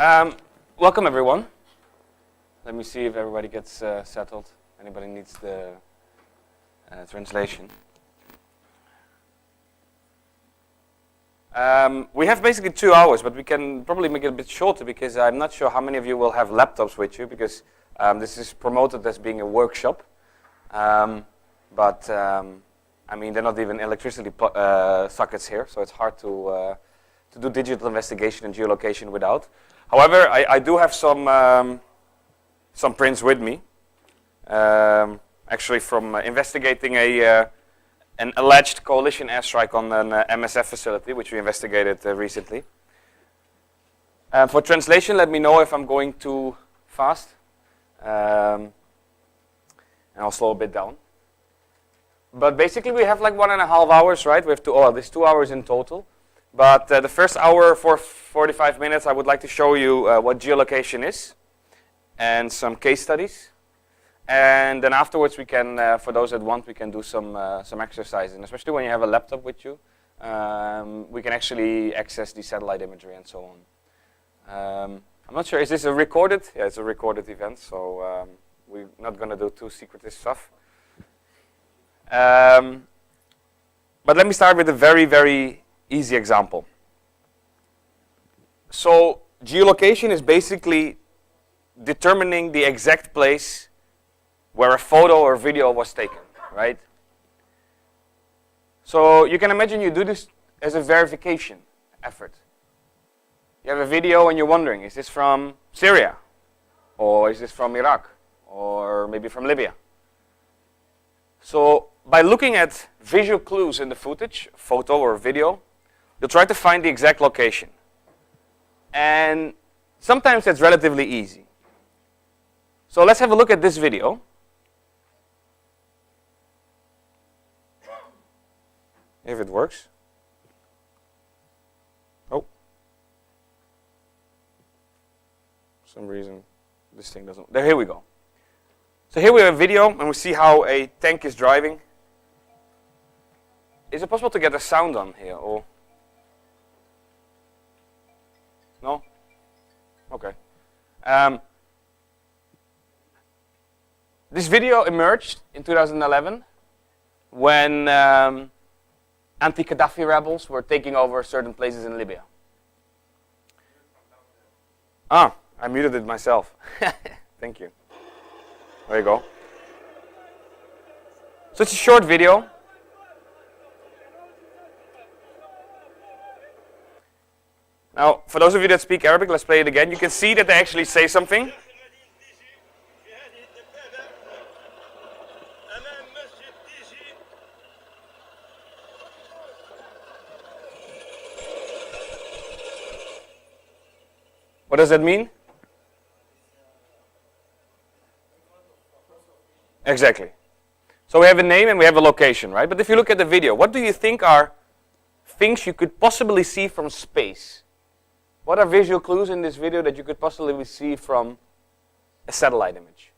Welcome everyone. Let me see if everybody gets settled. Anybody needs the translation. We have basically 2 hours, but we can probably make it a bit shorter because I'm not sure how many of you will have laptops with you because this is promoted as being a workshop. I mean, they're not even electricity sockets here, so it's hard to do digital investigation and geolocation without. However, I do have some prints with me, actually from investigating an alleged coalition airstrike on an MSF facility, which we investigated recently. For translation, let me know if I'm going too fast, and I'll slow a bit down. But basically, we have like 1.5 hours, right? We have there's 2 hours in total. But the first hour, for 45 minutes, I would like to show you what geolocation is and some case studies. And then afterwards, we can, for those that want, we can do some exercises. And especially when you have a laptop with you, we can actually access the satellite imagery and so on. I'm not sure, is this a recorded? Yeah, it's a recorded event, so we're not going to do too secretive stuff. But let me start with a very, very easy example. So geolocation is basically determining the exact place where a photo or video was taken, right? So you can imagine you do this as a verification effort. You have a video and you're wondering, is this from Syria? Or is this from Iraq? Or maybe from Libya? So by looking at visual clues in the footage, photo or video, you'll try to find the exact location. And sometimes that's relatively easy. So let's have a look at this video. If it works. Oh. For some reason, this thing doesn't. There, here we go. So here we have a video, and we see how a tank is driving. Is it possible to get a sound on here, or? No? Okay. This video emerged in 2011 when anti-Gaddafi rebels were taking over certain places in Libya. Ah, I muted it myself. Thank you. There you go. So it's a short video. Now, for those of you that speak Arabic, let's play it again. You can see that they actually say something. What does that mean? Exactly. So we have a name and we have a location, right? But if you look at the video, what do you think are things you could possibly see from space? What are visual clues in this video that you could possibly see from a satellite image?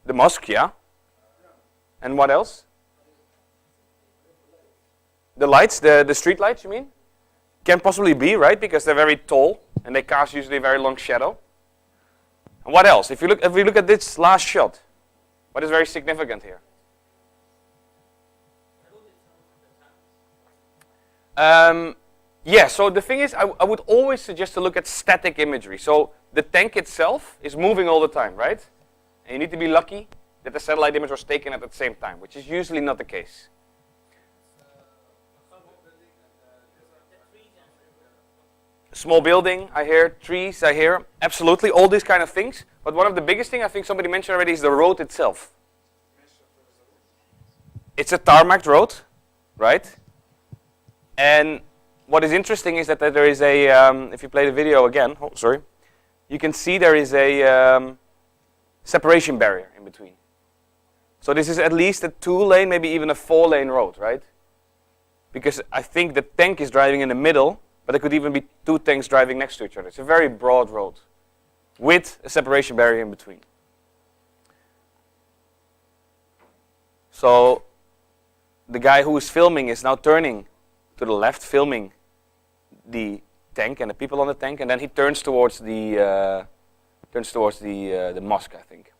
The mosque, yeah? And what else? The lights, the street lights, you mean? Can possibly be, right? Because they're very tall and they cast usually a very long shadow. And what else? If we look at this last shot, what is very significant here? Yeah, so the thing is, I would always suggest to look at static imagery. So the tank itself is moving all the time, right? And you need to be lucky that the satellite image was taken at the same time, which is usually not the case. Small building, I hear. Trees, I hear. Absolutely, all these kind of things. But one of the biggest things, I think somebody mentioned already, is the road itself. It's a tarmac road, right? And what is interesting is that there is a, if you play the video again, oh, sorry, you can see there is a separation barrier in between. So this is at least a 2-lane, maybe even a 4-lane road, right? Because I think the tank is driving in the middle, but there could even be 2 tanks driving next to each other. It's a very broad road with a separation barrier in between. So the guy who is filming is now turning to the left, filming the tank and the people on the tank, and then he turns towards the mosque, I think.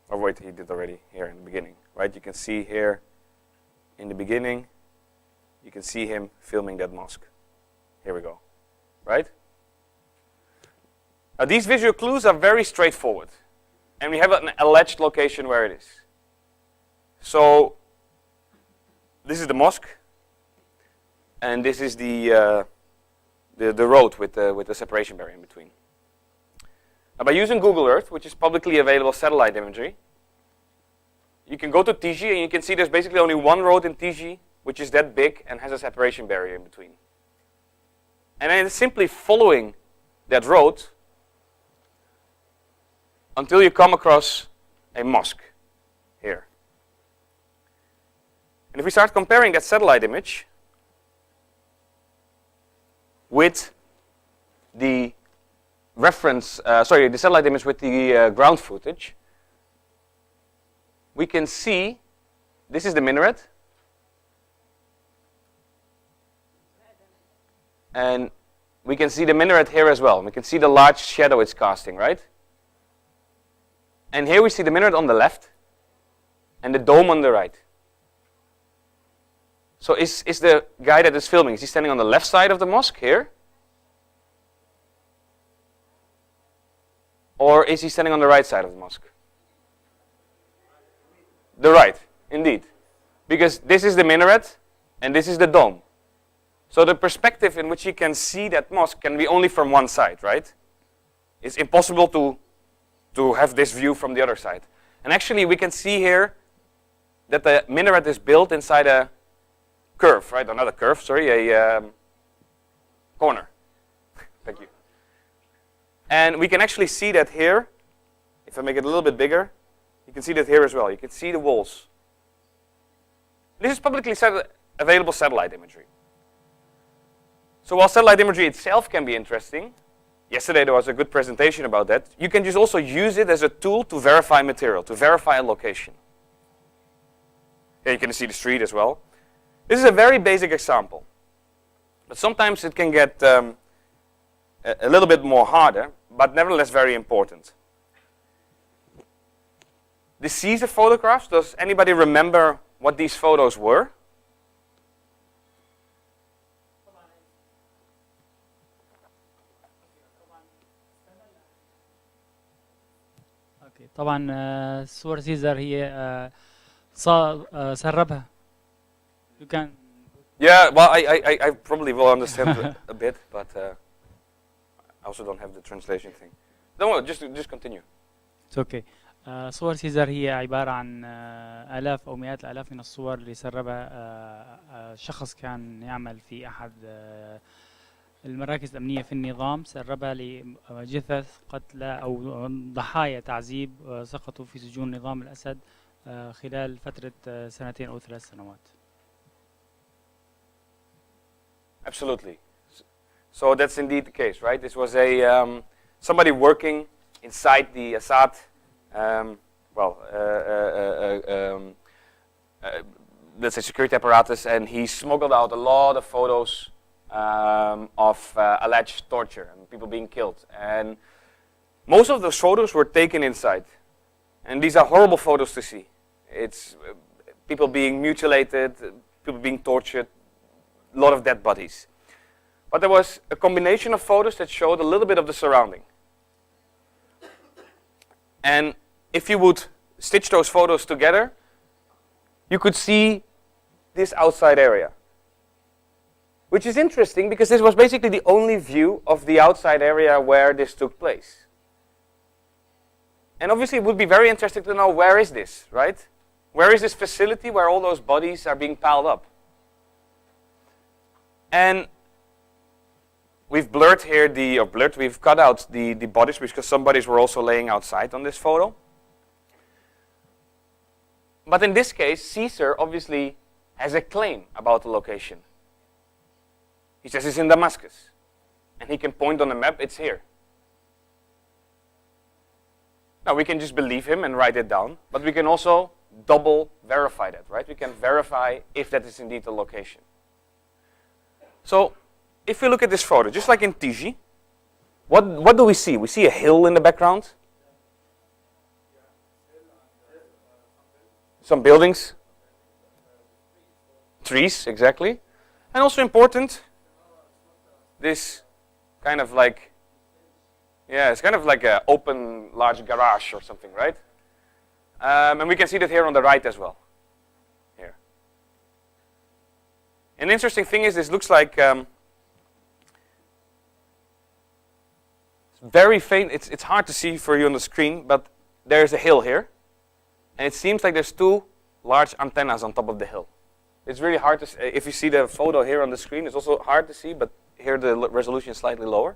Or wait, he did already here in the beginning, right? You can see here in the beginning, you can see him filming that mosque. Here we go, right? Now these visual clues are very straightforward, and we have an alleged location where it is. So this is the mosque, and this is the road with the separation barrier in between. Now by using Google Earth, which is publicly available satellite imagery, you can go to Tiji and you can see there's basically only one road in Tiji which is that big and has a separation barrier in between. And then it's simply following that road until you come across a mosque here. And if we start comparing that satellite image with the the satellite image with the ground footage, we can see this is the minaret, and we can see the minaret here as well. We can see the large shadow it's casting, right? And here we see the minaret on the left and the dome on the right. So is the guy that is filming, is he standing on the left side of the mosque here? Or is he standing on the right side of the mosque? The right, indeed. Because this is the minaret and this is the dome. So the perspective in which you can see that mosque can be only from one side, right? It's impossible to have this view from the other side. And actually we can see here that the minaret is built inside a curve, right? Or not a curve, sorry, a corner. Thank you. And we can actually see that here. If I make it a little bit bigger, you can see that here as well. You can see the walls. This is publicly available satellite imagery. So while satellite imagery itself can be interesting, yesterday there was a good presentation about that, you can just also use it as a tool to verify material, to verify a location. Here you can see the street as well. This is a very basic example. But sometimes it can get a little bit more harder, but nevertheless very important. The Caesar photographs, does anybody remember what these photos were? طبعا صور سيزر هي سربها. You can. Yeah, well, I probably will understand a bit, but I also don't have the translation thing. Don't worry, just continue. It's okay. صور سيزر هي عبارة عن آلاف أو مئات الآلاف من الصور اللي سربها شخص كان يعمل في أحد المراكز الأمنية في النظام، سربها لجثث قتلى أو ضحايا تعذيب سقطوا في سجون نظام الأسد خلال فترة 2 أو 3 سنوات. Absolutely. So that's indeed the case, right? This was a somebody working inside the Assad, let's say security apparatus, and he smuggled out a lot of photos of alleged torture and people being killed. And most of those photos were taken inside. And these are horrible photos to see. It's people being mutilated, people being tortured, a lot of dead bodies. But there was a combination of photos that showed a little bit of the surrounding. And if you would stitch those photos together, you could see this outside area. Which is interesting because this was basically the only view of the outside area where this took place. And obviously it would be very interesting to know where is this, right? Where is this facility where all those bodies are being piled up? And we've blurred here we've cut out the bodies because some bodies were also laying outside on this photo. But in this case, Caesar obviously has a claim about the location. He says it's in Damascus. And he can point on the map, it's here. Now we can just believe him and write it down, but we can also double verify that, right? We can verify if that is indeed the location. So if we look at this photo, just like in Tiji, what do we see? We see a hill in the background. Some buildings. Trees, exactly. And also important, this kind of like, yeah, it's kind of like an open large garage or something, right? And we can see that here on the right as well. Here. An interesting thing is this looks like very faint. It's hard to see for you on the screen, but there's a hill here. And it seems like there's two large antennas on top of the hill. It's really hard to see. If you see the photo here on the screen, it's also hard to see, but here the resolution is slightly lower.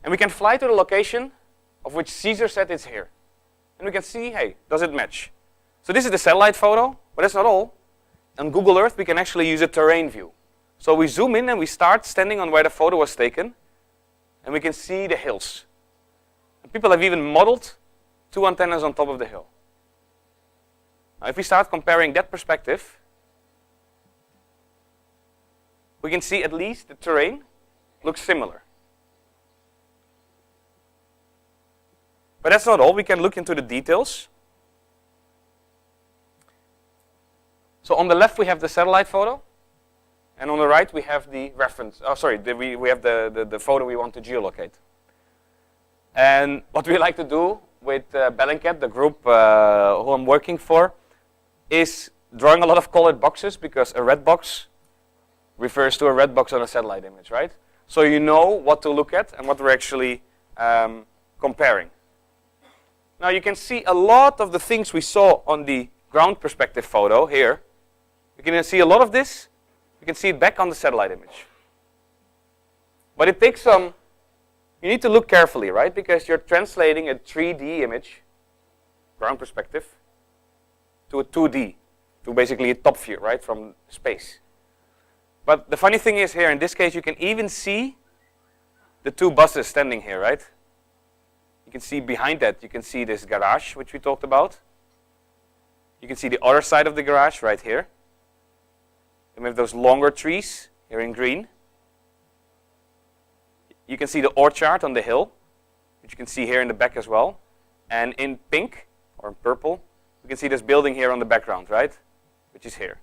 And we can fly to the location of which Caesar said it's here. And we can see, hey, does it match? So this is the satellite photo, but that's not all. On Google Earth, we can actually use a terrain view. So we zoom in and we start standing on where the photo was taken, and we can see the hills. And people have even modeled two antennas on top of the hill. Now, if we start comparing that perspective, we can see at least the terrain looks similar. But that's not all. We can look into the details. So on the left, we have the satellite photo. And on the right, we have the reference. Oh, sorry, we have the photo we want to geolocate. And what we like to do with Bellingcat, the group who I'm working for, is drawing a lot of colored boxes, because a red box refers to a red box on a satellite image, right? So you know what to look at and what we're actually comparing. Now you can see a lot of the things we saw on the ground perspective photo here. You can see a lot of this. You can see it back on the satellite image. But it takes some, you need to look carefully, right? Because you're translating a 3D image, ground perspective, to a 2D, to basically a top view, right, from space. But the funny thing is here, in this case, you can even see the two buses standing here, right? You can see behind that, you can see this garage, which we talked about. You can see the other side of the garage right here. And we have those longer trees here in green. You can see the orchard on the hill, which you can see here in the back as well. And in pink, or in purple, you can see this building here on the background, right? Which is here.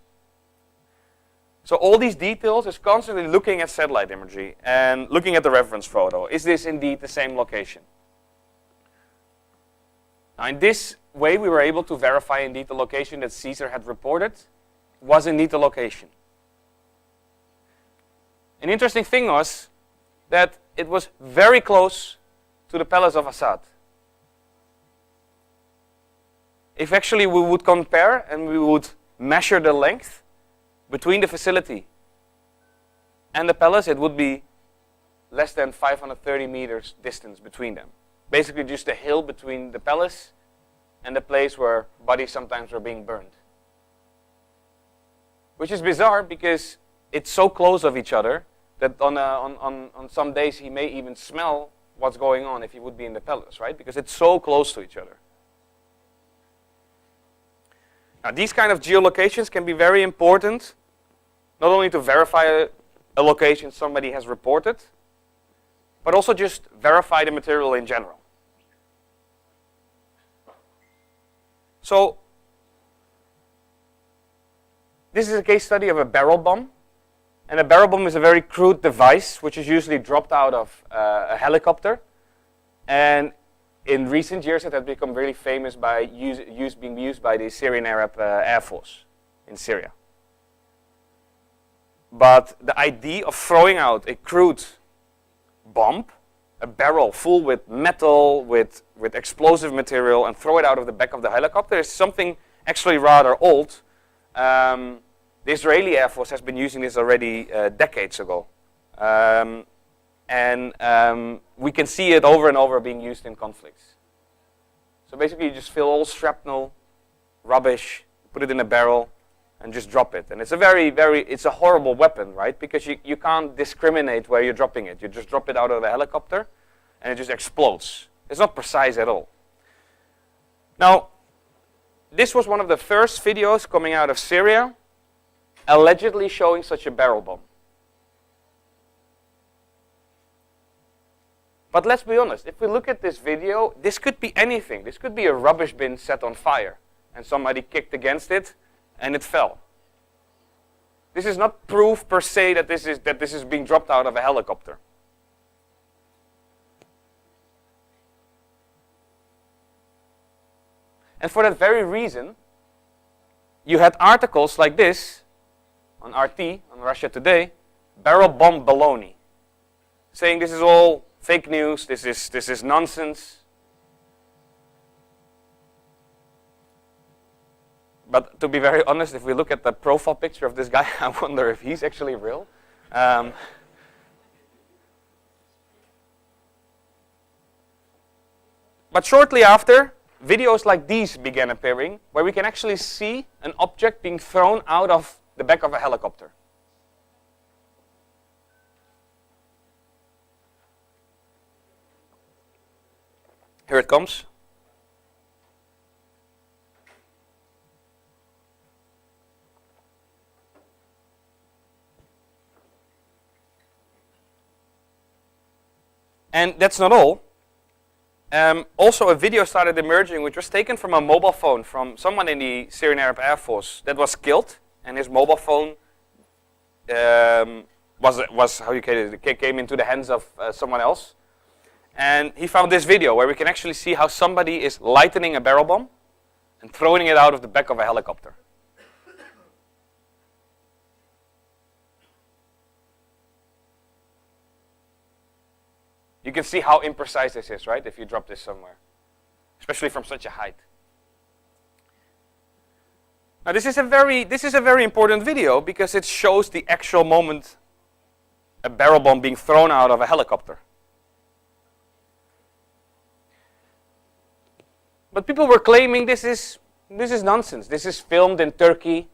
So all these details is constantly looking at satellite imagery and looking at the reference photo. Is this indeed the same location? Now in this way, we were able to verify indeed the location that Caesar had reported was indeed the location. An interesting thing was that it was very close to the palace of Assad. If actually we would compare and we would measure the length between the facility and the palace, it would be less than 530 meters distance between them. Basically just a hill between the palace and the place where bodies sometimes were being burned. Which is bizarre because it's so close of each other that on some days he may even smell what's going on if he would be in the palace, right? Because it's so close to each other. Now these kind of geolocations can be very important, not only to verify a location somebody has reported, but also just verify the material in general. So this is a case study of a barrel bomb. And a barrel bomb is a very crude device which is usually dropped out of a helicopter. And in recent years it has become really famous by being used by the Syrian Arab Air Force in Syria. But the idea of throwing out a crude bomb, a barrel full with metal, with explosive material, and throw it out of the back of the helicopter is something actually rather old. The Israeli Air Force has been using this already decades ago. We can see it over and over being used in conflicts. So basically you just fill all shrapnel, rubbish, put it in a barrel, and just drop it. And it's a it's a horrible weapon, right? Because you can't discriminate where you're dropping it. You just drop it out of the helicopter, and it just explodes. It's not precise at all. Now, this was one of the first videos coming out of Syria, allegedly showing such a barrel bomb. But let's be honest, if we look at this video, this could be anything. This could be a rubbish bin set on fire, and somebody kicked against it, and it fell. This is not proof per se that this is being dropped out of a helicopter. And for that very reason, you had articles like this on RT, on Russia Today, barrel bomb baloney, saying this is all fake news, this is nonsense. But to be very honest, if we look at the profile picture of this guy, I wonder if he's actually real. But shortly after, videos like these began appearing, where we can actually see an object being thrown out of the back of a helicopter. Here it comes. And that's not all. Also, a video started emerging which was taken from a mobile phone from someone in the Syrian Arab Air Force that was killed, and his mobile phone came into the hands of someone else. And he found this video where we can actually see how somebody is lightening a barrel bomb and throwing it out of the back of a helicopter. You can see how imprecise this is, right, if you drop this somewhere, especially from such a height. Now this is a very important video because it shows the actual moment a barrel bomb being thrown out of a helicopter. But people were claiming this is nonsense. This is filmed in Turkey.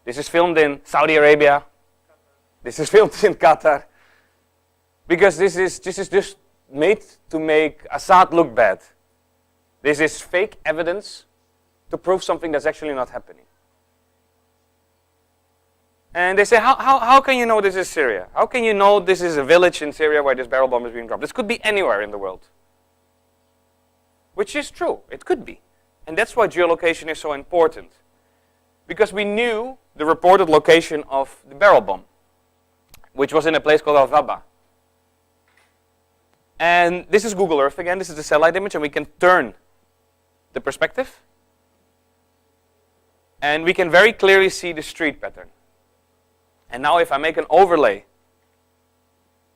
This is filmed in Saudi Arabia. This is filmed in Qatar. Because this is just made to make Assad look bad. This is fake evidence to prove something that's actually not happening. And they say, how can you know this is Syria? How can you know this is a village in Syria where this barrel bomb is being dropped? This could be anywhere in the world. Which is true, it could be. And that's why geolocation is so important. Because we knew the reported location of the barrel bomb, which was in a place called Al-Dhaba. And this is Google Earth again, this is the satellite image, and we can turn the perspective. And we can very clearly see the street pattern. And now if I make an overlay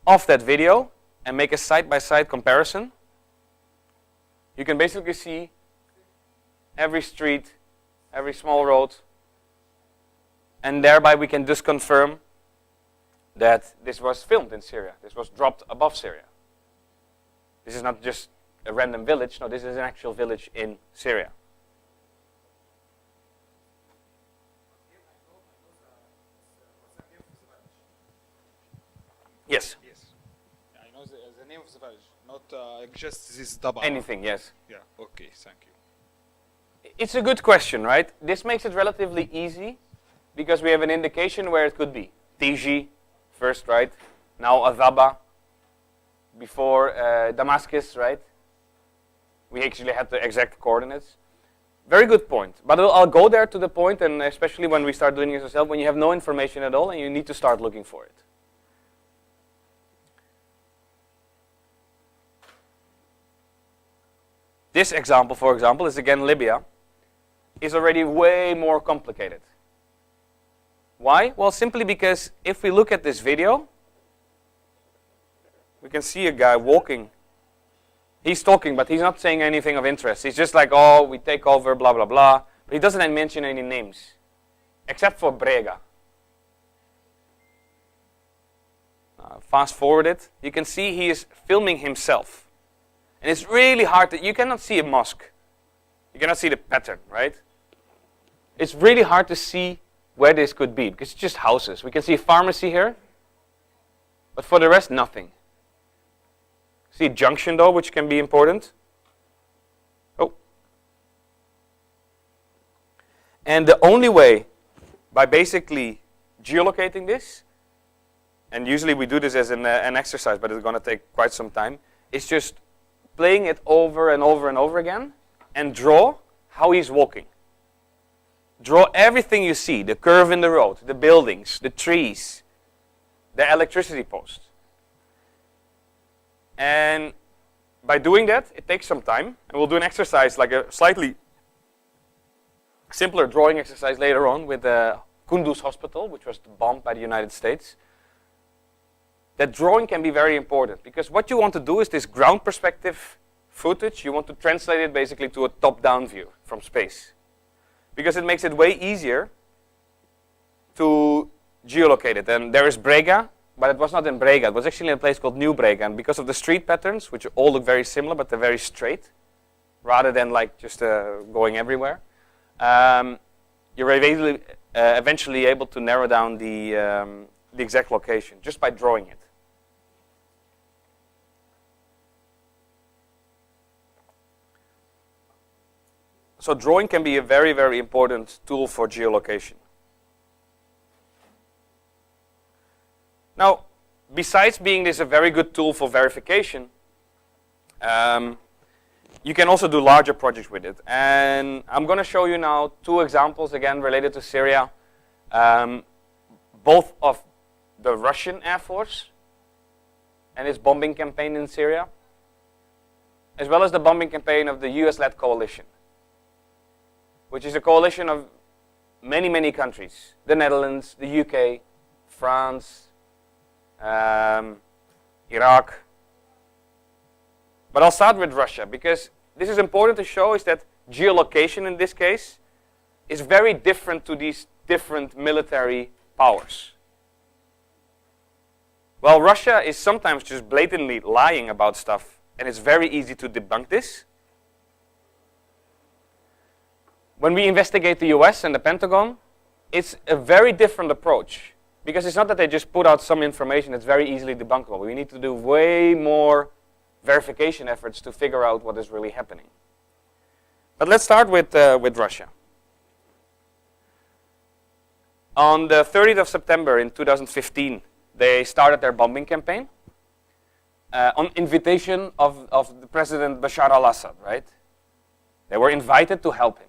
of that video and make a side-by-side comparison, you can basically see every street, every small road, and thereby we can just confirm that this was filmed in Syria. This was dropped above Syria. This is not just a random village, no, this is an actual village in Syria. Yes. Yes. I know the name of the village, not just this Daba. Anything, yes. Yeah, okay, thank you. It's a good question, right? This makes it relatively easy because we have an indication where it could be. Tiji, first, right? Now Adhaba, before Damascus, right? We actually had the exact coordinates. Very good point. But I'll go there to the point, and especially when we start doing it yourself, when you have no information at all and you need to start looking for it. This example, for example, is again Libya, is already way more complicated. Why? Well, simply because if we look at this video, we can see a guy walking. He's talking, but he's not saying anything of interest. He's just like, oh, we take over, blah, blah, blah. But he doesn't mention any names, except for Brega. Fast forward it. You can see he is filming himself. And it's really hard you cannot see a mosque. You cannot see the pattern, right? It's really hard to see where this could be, because it's just houses. We can see a pharmacy here, but for the rest, nothing. See a junction though, which can be important. Oh. And the only way, by basically geolocating this, and usually we do this as an exercise, but it's going to take quite some time, is just playing it over and over and over again and draw how he's walking. Draw everything you see, the curve in the road, the buildings, the trees, the electricity post. And by doing that, it takes some time, and we'll do an exercise, like a slightly simpler drawing exercise later on with the Kunduz hospital, which was bombed by the United States. That drawing can be very important, because what you want to do is this ground perspective footage, you want to translate it basically to a top-down view from space. Because it makes it way easier to geolocate it. And there is Brega, but it was not in Brega. It was actually in a place called New Brega. And because of the street patterns, which all look very similar, but they're very straight, rather than like just going everywhere, you're eventually able to narrow down the exact location just by drawing it. So drawing can be a very, very important tool for geolocation. Now, besides being this a very good tool for verification, you can also do larger projects with it. And I'm going to show you now two examples, again, related to Syria, both of the Russian Air Force and its bombing campaign in Syria, as well as the bombing campaign of the US-led coalition, which is a coalition of many, many countries. The Netherlands, the UK, France, Iraq. But I'll start with Russia, because this is important to show is that geolocation in this case is very different to these different military powers. Well, Russia is sometimes just blatantly lying about stuff, and it's very easy to debunk this. When we investigate the US and the Pentagon, it's a very different approach. Because it's not that they just put out some information that's very easily debunkable. We need to do way more verification efforts to figure out what is really happening. But let's start with Russia. On the 30th of September in 2015, they started their bombing campaign on invitation of the President Bashar al-Assad, right? They were invited to help him.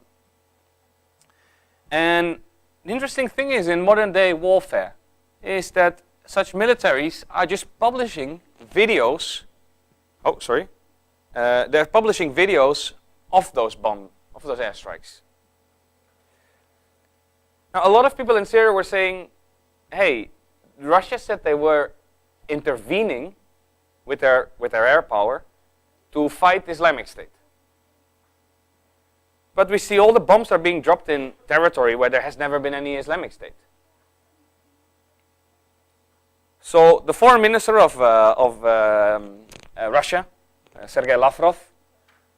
And the interesting thing is, in modern day warfare, is that such militaries are just publishing videos. They're publishing videos of those airstrikes. Now, a lot of people in Syria were saying, "Hey, Russia said they were intervening with their air power to fight Islamic State." But we see all the bombs are being dropped in territory where there has never been any Islamic State. So the foreign minister of Russia, Sergei Lavrov,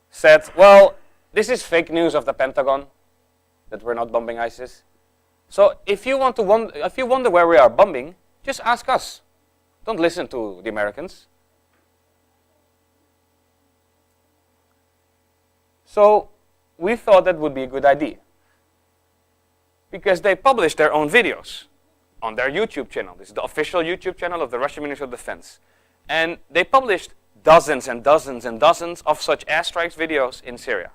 said, "Well, this is fake news of the Pentagon that we're not bombing ISIS. So if you wonder where we are bombing, just ask us. Don't listen to the Americans." So we thought that would be a good idea, because they publish their own videos on their YouTube channel. This is the official YouTube channel of the Russian Ministry of Defense. And they published dozens and dozens and dozens of such airstrikes videos in Syria.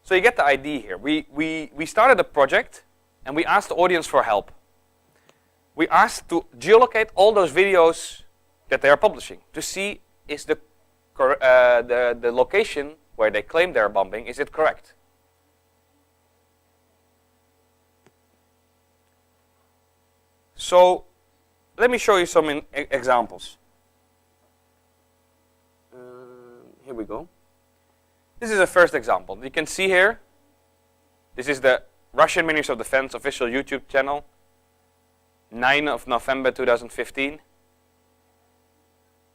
So you get the idea here. We started a project, and we asked the audience for help. We asked to geolocate all those videos that they are publishing to see is the location where they claim they're bombing, is it correct? So let me show you some examples. Here we go. This is the first example. You can see here, this is the Russian Ministry of Defense official YouTube channel, 9 of November 2015.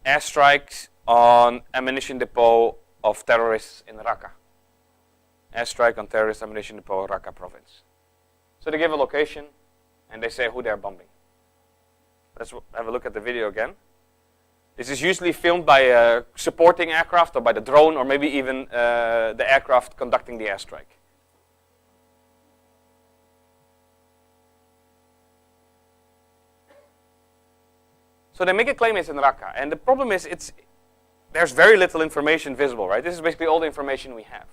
Airstrikes on ammunition depot of terrorists in Raqqa. Airstrike on terrorist ammunition depot in Raqqa province. So they give a location and they say who they're bombing. Let's have a look at the video again. This is usually filmed by a supporting aircraft or by the drone or maybe even the aircraft conducting the airstrike. So they make a claim it's in Raqqa, and the problem is there's very little information visible, right? This is basically all the information we have.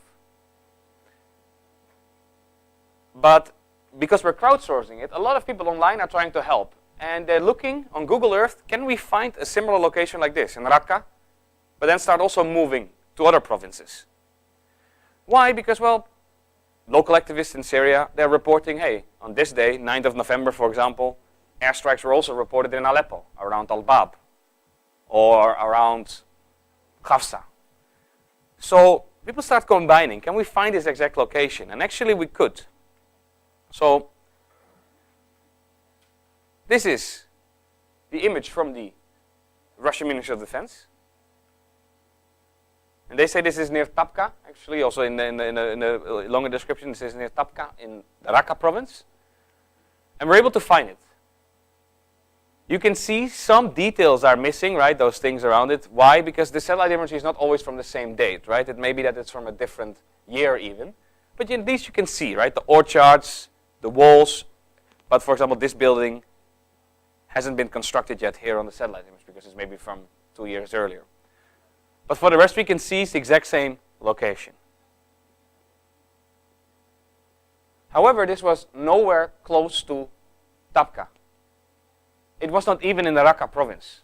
But because we're crowdsourcing it, a lot of people online are trying to help. And they're looking on Google Earth, can we find a similar location like this in Raqqa? But then start also moving to other provinces. Why? Because, well, local activists in Syria, they're reporting, hey, on this day, 9th of November, for example, airstrikes were also reported in Aleppo, around Al-Bab, or around Hafsa. So people start combining, can we find this exact location? And actually we could. So this is the image from the Russian Ministry of Defense. And they say this is near Tabqa, actually, also in the longer description, this is near Tabqa in the Raqqa province. And we're able to find it. You can see some details are missing, right, those things around it. Why? Because the satellite imagery is not always from the same date, right? It may be that it's from a different year even. But at least you can see, right, the orchards, the walls. But for example, this building hasn't been constructed yet here on the satellite image because it's maybe from 2 years earlier. But for the rest, we can see it's the exact same location. However, this was nowhere close to Tabqa. It was not even in the Raqqa province.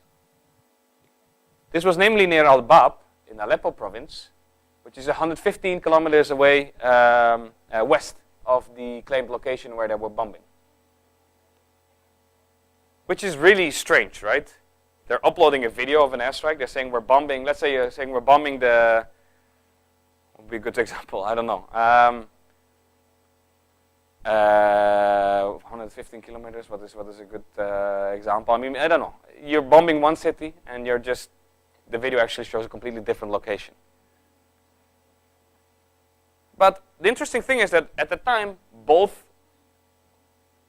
This was namely near Al-Bab in Aleppo province, which is 115 kilometers away west of the claimed location where they were bombing. Which is really strange, right? They're uploading a video of an airstrike. They're saying we're bombing, let's say you're saying we're bombing the, what would be a good example, I don't know. 115 kilometers, what is a good example? I mean, I don't know. You're bombing one city and you're just, the video actually shows a completely different location. But the interesting thing is that at the time, both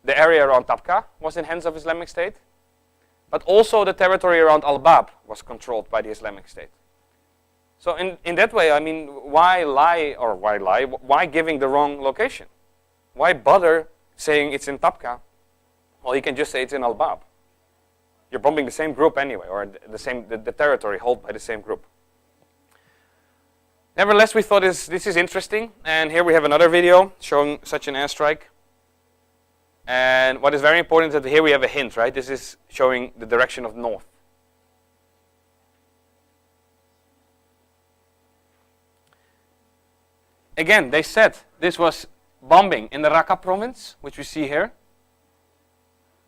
the area around Tabqa was in hands of Islamic State, but also the territory around Al-Bab was controlled by the Islamic State. So in that way, I mean, why lie? Why giving the wrong location? Why bother saying it's in Tabqa? Well, you can just say it's in Al-Bab. You're bombing the same group anyway, or the territory held by the same group. Nevertheless, we thought this is interesting, and here we have another video showing such an airstrike. And what is very important is that here we have a hint, right? This is showing the direction of north. Again, they said this was bombing in the Raqqa province, which we see here.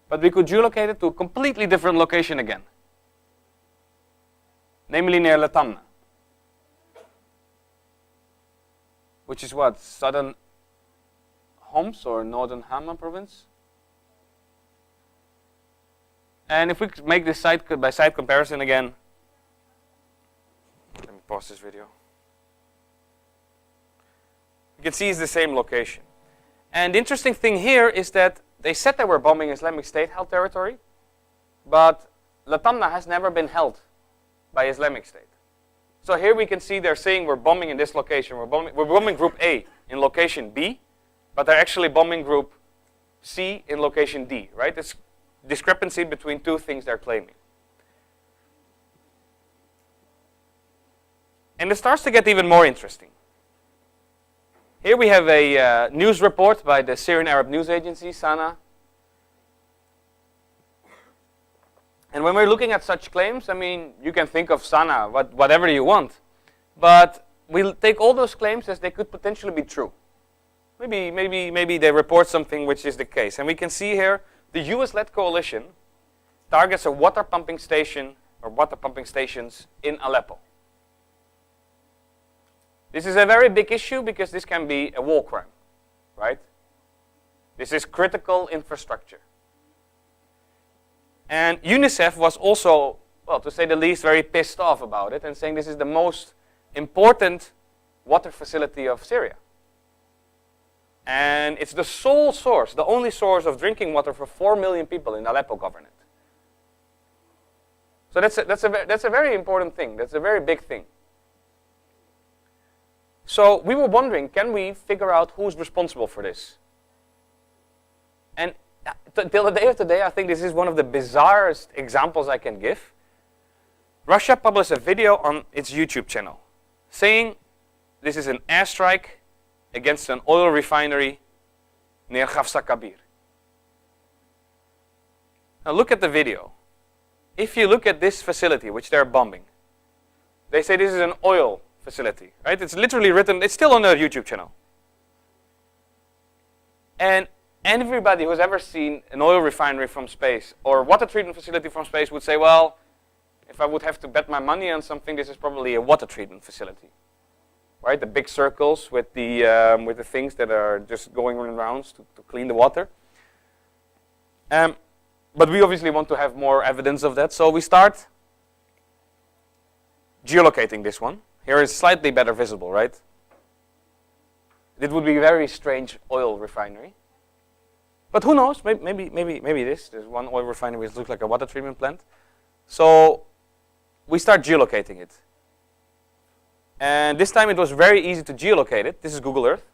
But we could geolocate it to a completely different location again. Namely near Latamna. Which is what? Southern Homs or northern Hama province. And if we could make this side-by-side comparison again. Let me pause this video. You can see it's the same location. And the interesting thing here is that they said they were bombing Islamic State held territory, but Latamna has never been held by Islamic State. So here we can see they're saying we're bombing in this location. We're bombing group A in location B, but they're actually bombing group C in location D, right? It's discrepancy between two things they're claiming. And it starts to get even more interesting. Here we have a news report by the Syrian Arab News Agency, SANA. And when we're looking at such claims, I mean, you can think of SANA, whatever you want. But we'll take all those claims as they could potentially be true. Maybe they report something which is the case. And we can see here, the US-led coalition targets a water pumping station or water pumping stations in Aleppo. This is a very big issue because this can be a war crime, right? This is critical infrastructure. And UNICEF was also, well, to say the least, very pissed off about it and saying this is the most important water facility of Syria. And it's the sole source, the only source of drinking water for 4 million people in Aleppo governorate. So that's a very important thing. That's a very big thing. So we were wondering, can we figure out who's responsible for this? And till the day of today, I think this is one of the bizarrest examples I can give. Russia published a video on its YouTube channel saying this is an airstrike against an oil refinery near Ghafsa Kabir. Now look at the video. If you look at this facility, which they're bombing, they say this is an oil facility, right? It's literally written, it's still on their YouTube channel. And everybody who's ever seen an oil refinery from space or water treatment facility from space would say, well, if I would have to bet my money on something, this is probably a water treatment facility, right? The big circles with the things that are just going in rounds to clean the water. But we obviously want to have more evidence of that, so we start geolocating this one. Here it's slightly better visible, right? It would be a very strange oil refinery. But who knows, maybe there's one oil refinery that looks like a water treatment plant. So we start geolocating it. And this time it was very easy to geolocate it. This is Google Earth.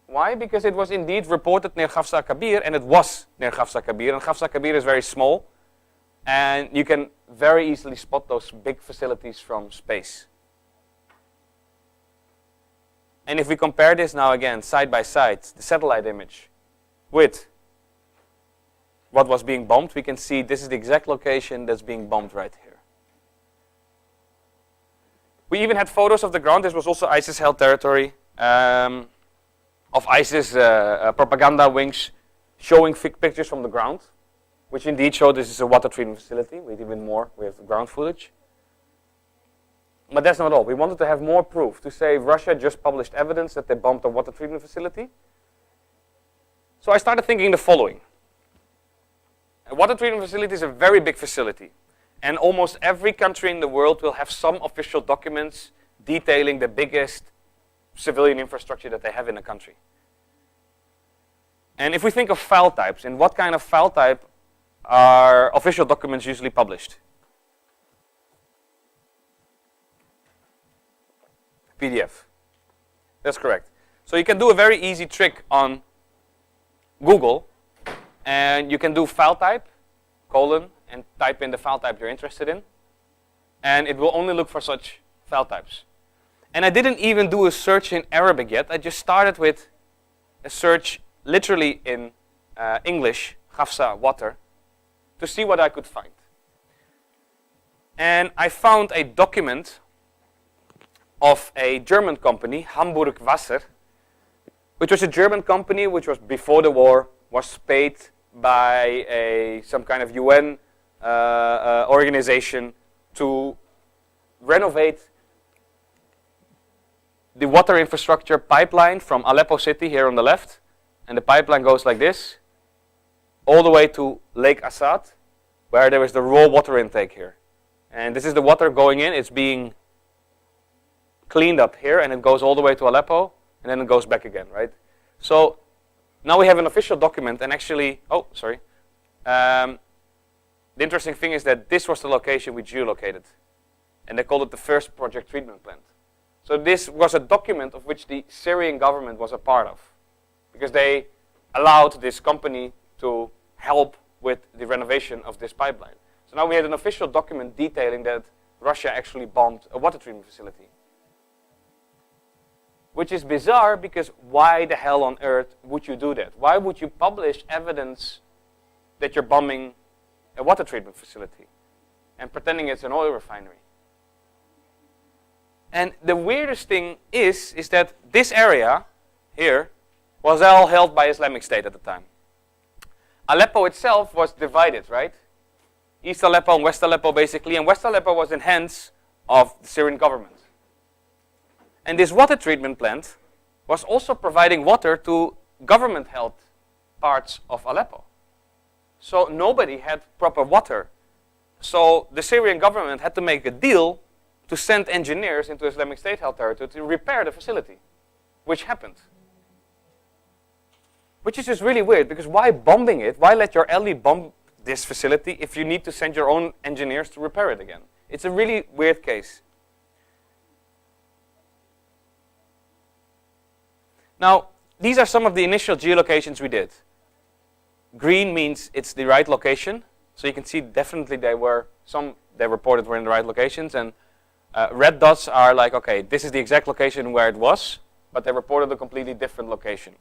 Why? Because it was indeed reported near Ghafsa Kabir, and it was near Ghafsa Kabir. And Ghafsa Kabir is very small, and you can very easily spot those big facilities from space. And if we compare this now again, side by side, the satellite image, with what was being bombed, we can see this is the exact location that's being bombed right here. We even had photos of the ground. This was also ISIS-held territory. Of ISIS propaganda wings showing pictures from the ground, which indeed show this is a water treatment facility. With even more, we have the ground footage. But that's not all. We wanted to have more proof to say Russia just published evidence that they bombed a water treatment facility. So I started thinking the following. A water treatment facility is a very big facility, and almost every country in the world will have some official documents detailing the biggest civilian infrastructure that they have in a country. And if we think of file types, in what kind of file type are official documents usually published? PDF. That's correct. So you can do a very easy trick on Google, and you can do file type, colon, and type in the file type you're interested in, and it will only look for such file types. And I didn't even do a search in Arabic yet. I just started with a search literally in English, Ghafsa, water, to see what I could find. And I found a document of a German company, Hamburg Wasser, which was a German company which was before the war, was paid by some kind of UN organization to renovate the water infrastructure pipeline from Aleppo city here on the left, and the pipeline goes like this, all the way to Lake Assad, where there is the raw water intake here. And this is the water going in, it's being cleaned up here, and it goes all the way to Aleppo, and then it goes back again, right? So now we have an official document, and actually, the interesting thing is that this was the location we geolocated, and they called it the first project treatment plant. So this was a document of which the Syrian government was a part of, because they allowed this company to help with the renovation of this pipeline. So now we had an official document detailing that Russia actually bombed a water treatment facility. Which is bizarre, because why the hell on earth would you do that? Why would you publish evidence that you're bombing a water treatment facility and pretending it's an oil refinery? And the weirdest thing is that this area here was all held by Islamic State at the time. Aleppo itself was divided, right? East Aleppo and West Aleppo basically, and West Aleppo was in hands of the Syrian government. And this water treatment plant was also providing water to government-held parts of Aleppo. So nobody had proper water. So the Syrian government had to make a deal to send engineers into Islamic State held territory to repair the facility, which happened. Which is just really weird, because why bombing it? Why let your ally bomb this facility if you need to send your own engineers to repair it again? It's a really weird case. Now, these are some of the initial geolocations we did. Green means it's the right location. So you can see definitely they reported were in the right locations. And red dots are like, okay, this is the exact location where it was, but they reported a completely different location.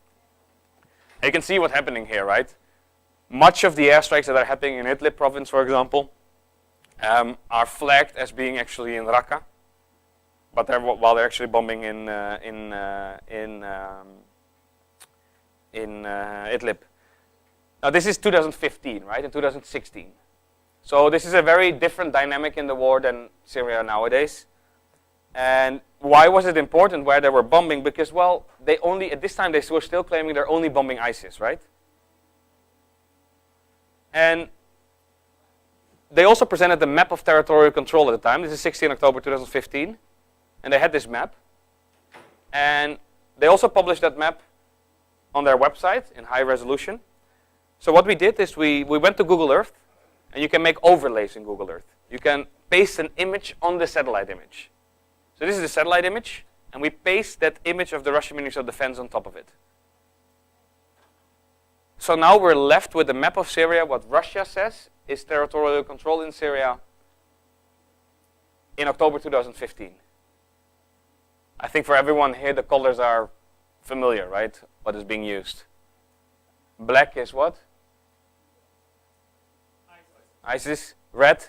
And you can see what's happening here, right? Much of the airstrikes that are happening in Idlib province, for example, are flagged as being actually in Raqqa, but while they're actually bombing in Idlib. Now this is 2015, right? In 2016. So this is a very different dynamic in the war than Syria nowadays. And why was it important where they were bombing? Because, well, at this time they were still claiming they're only bombing ISIS, right? And they also presented the map of territorial control at the time. This is 16 October 2015. And they had this map. And they also published that map on their website in high resolution. So what we did is we went to Google Earth, and you can make overlays in Google Earth. You can paste an image on the satellite image. So this is the satellite image, and we paste that image of the Russian Ministry of Defense on top of it. So now we're left with a map of Syria. What Russia says is territorial control in Syria in October 2015. I think for everyone here, the colors are familiar, right? What is being used. Black is what? ISIS. Red?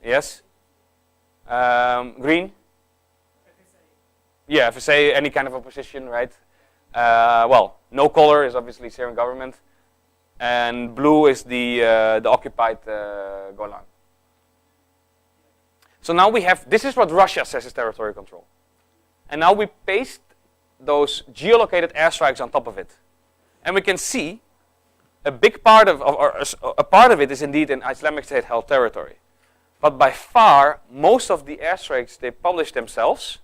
Yes. Green? Yeah, FSA, any kind of opposition, right? Well, no color is obviously Syrian government. And blue is the occupied Golan. So now we have, this is what Russia says is territorial control. And now we paste those geolocated airstrikes on top of it. And we can see a big part a part of it is indeed in Islamic State held territory. But by far, most of the airstrikes they publish themselves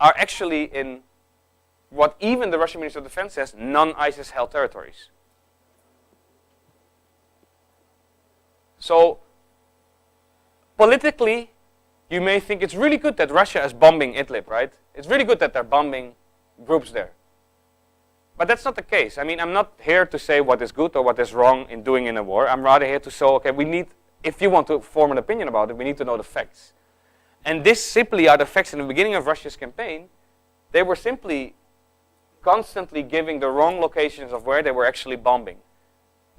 are actually in what even the Russian Ministry of Defense says non-ISIS held territories. So politically, you may think it's really good that Russia is bombing Idlib, right? It's really good that they're bombing groups there. But that's not the case. I mean, I'm not here to say what is good or what is wrong in doing in a war. I'm rather here to say, okay, if you want to form an opinion about it, we need to know the facts. And this simply are the facts in the beginning of Russia's campaign. They were simply constantly giving the wrong locations of where they were actually bombing.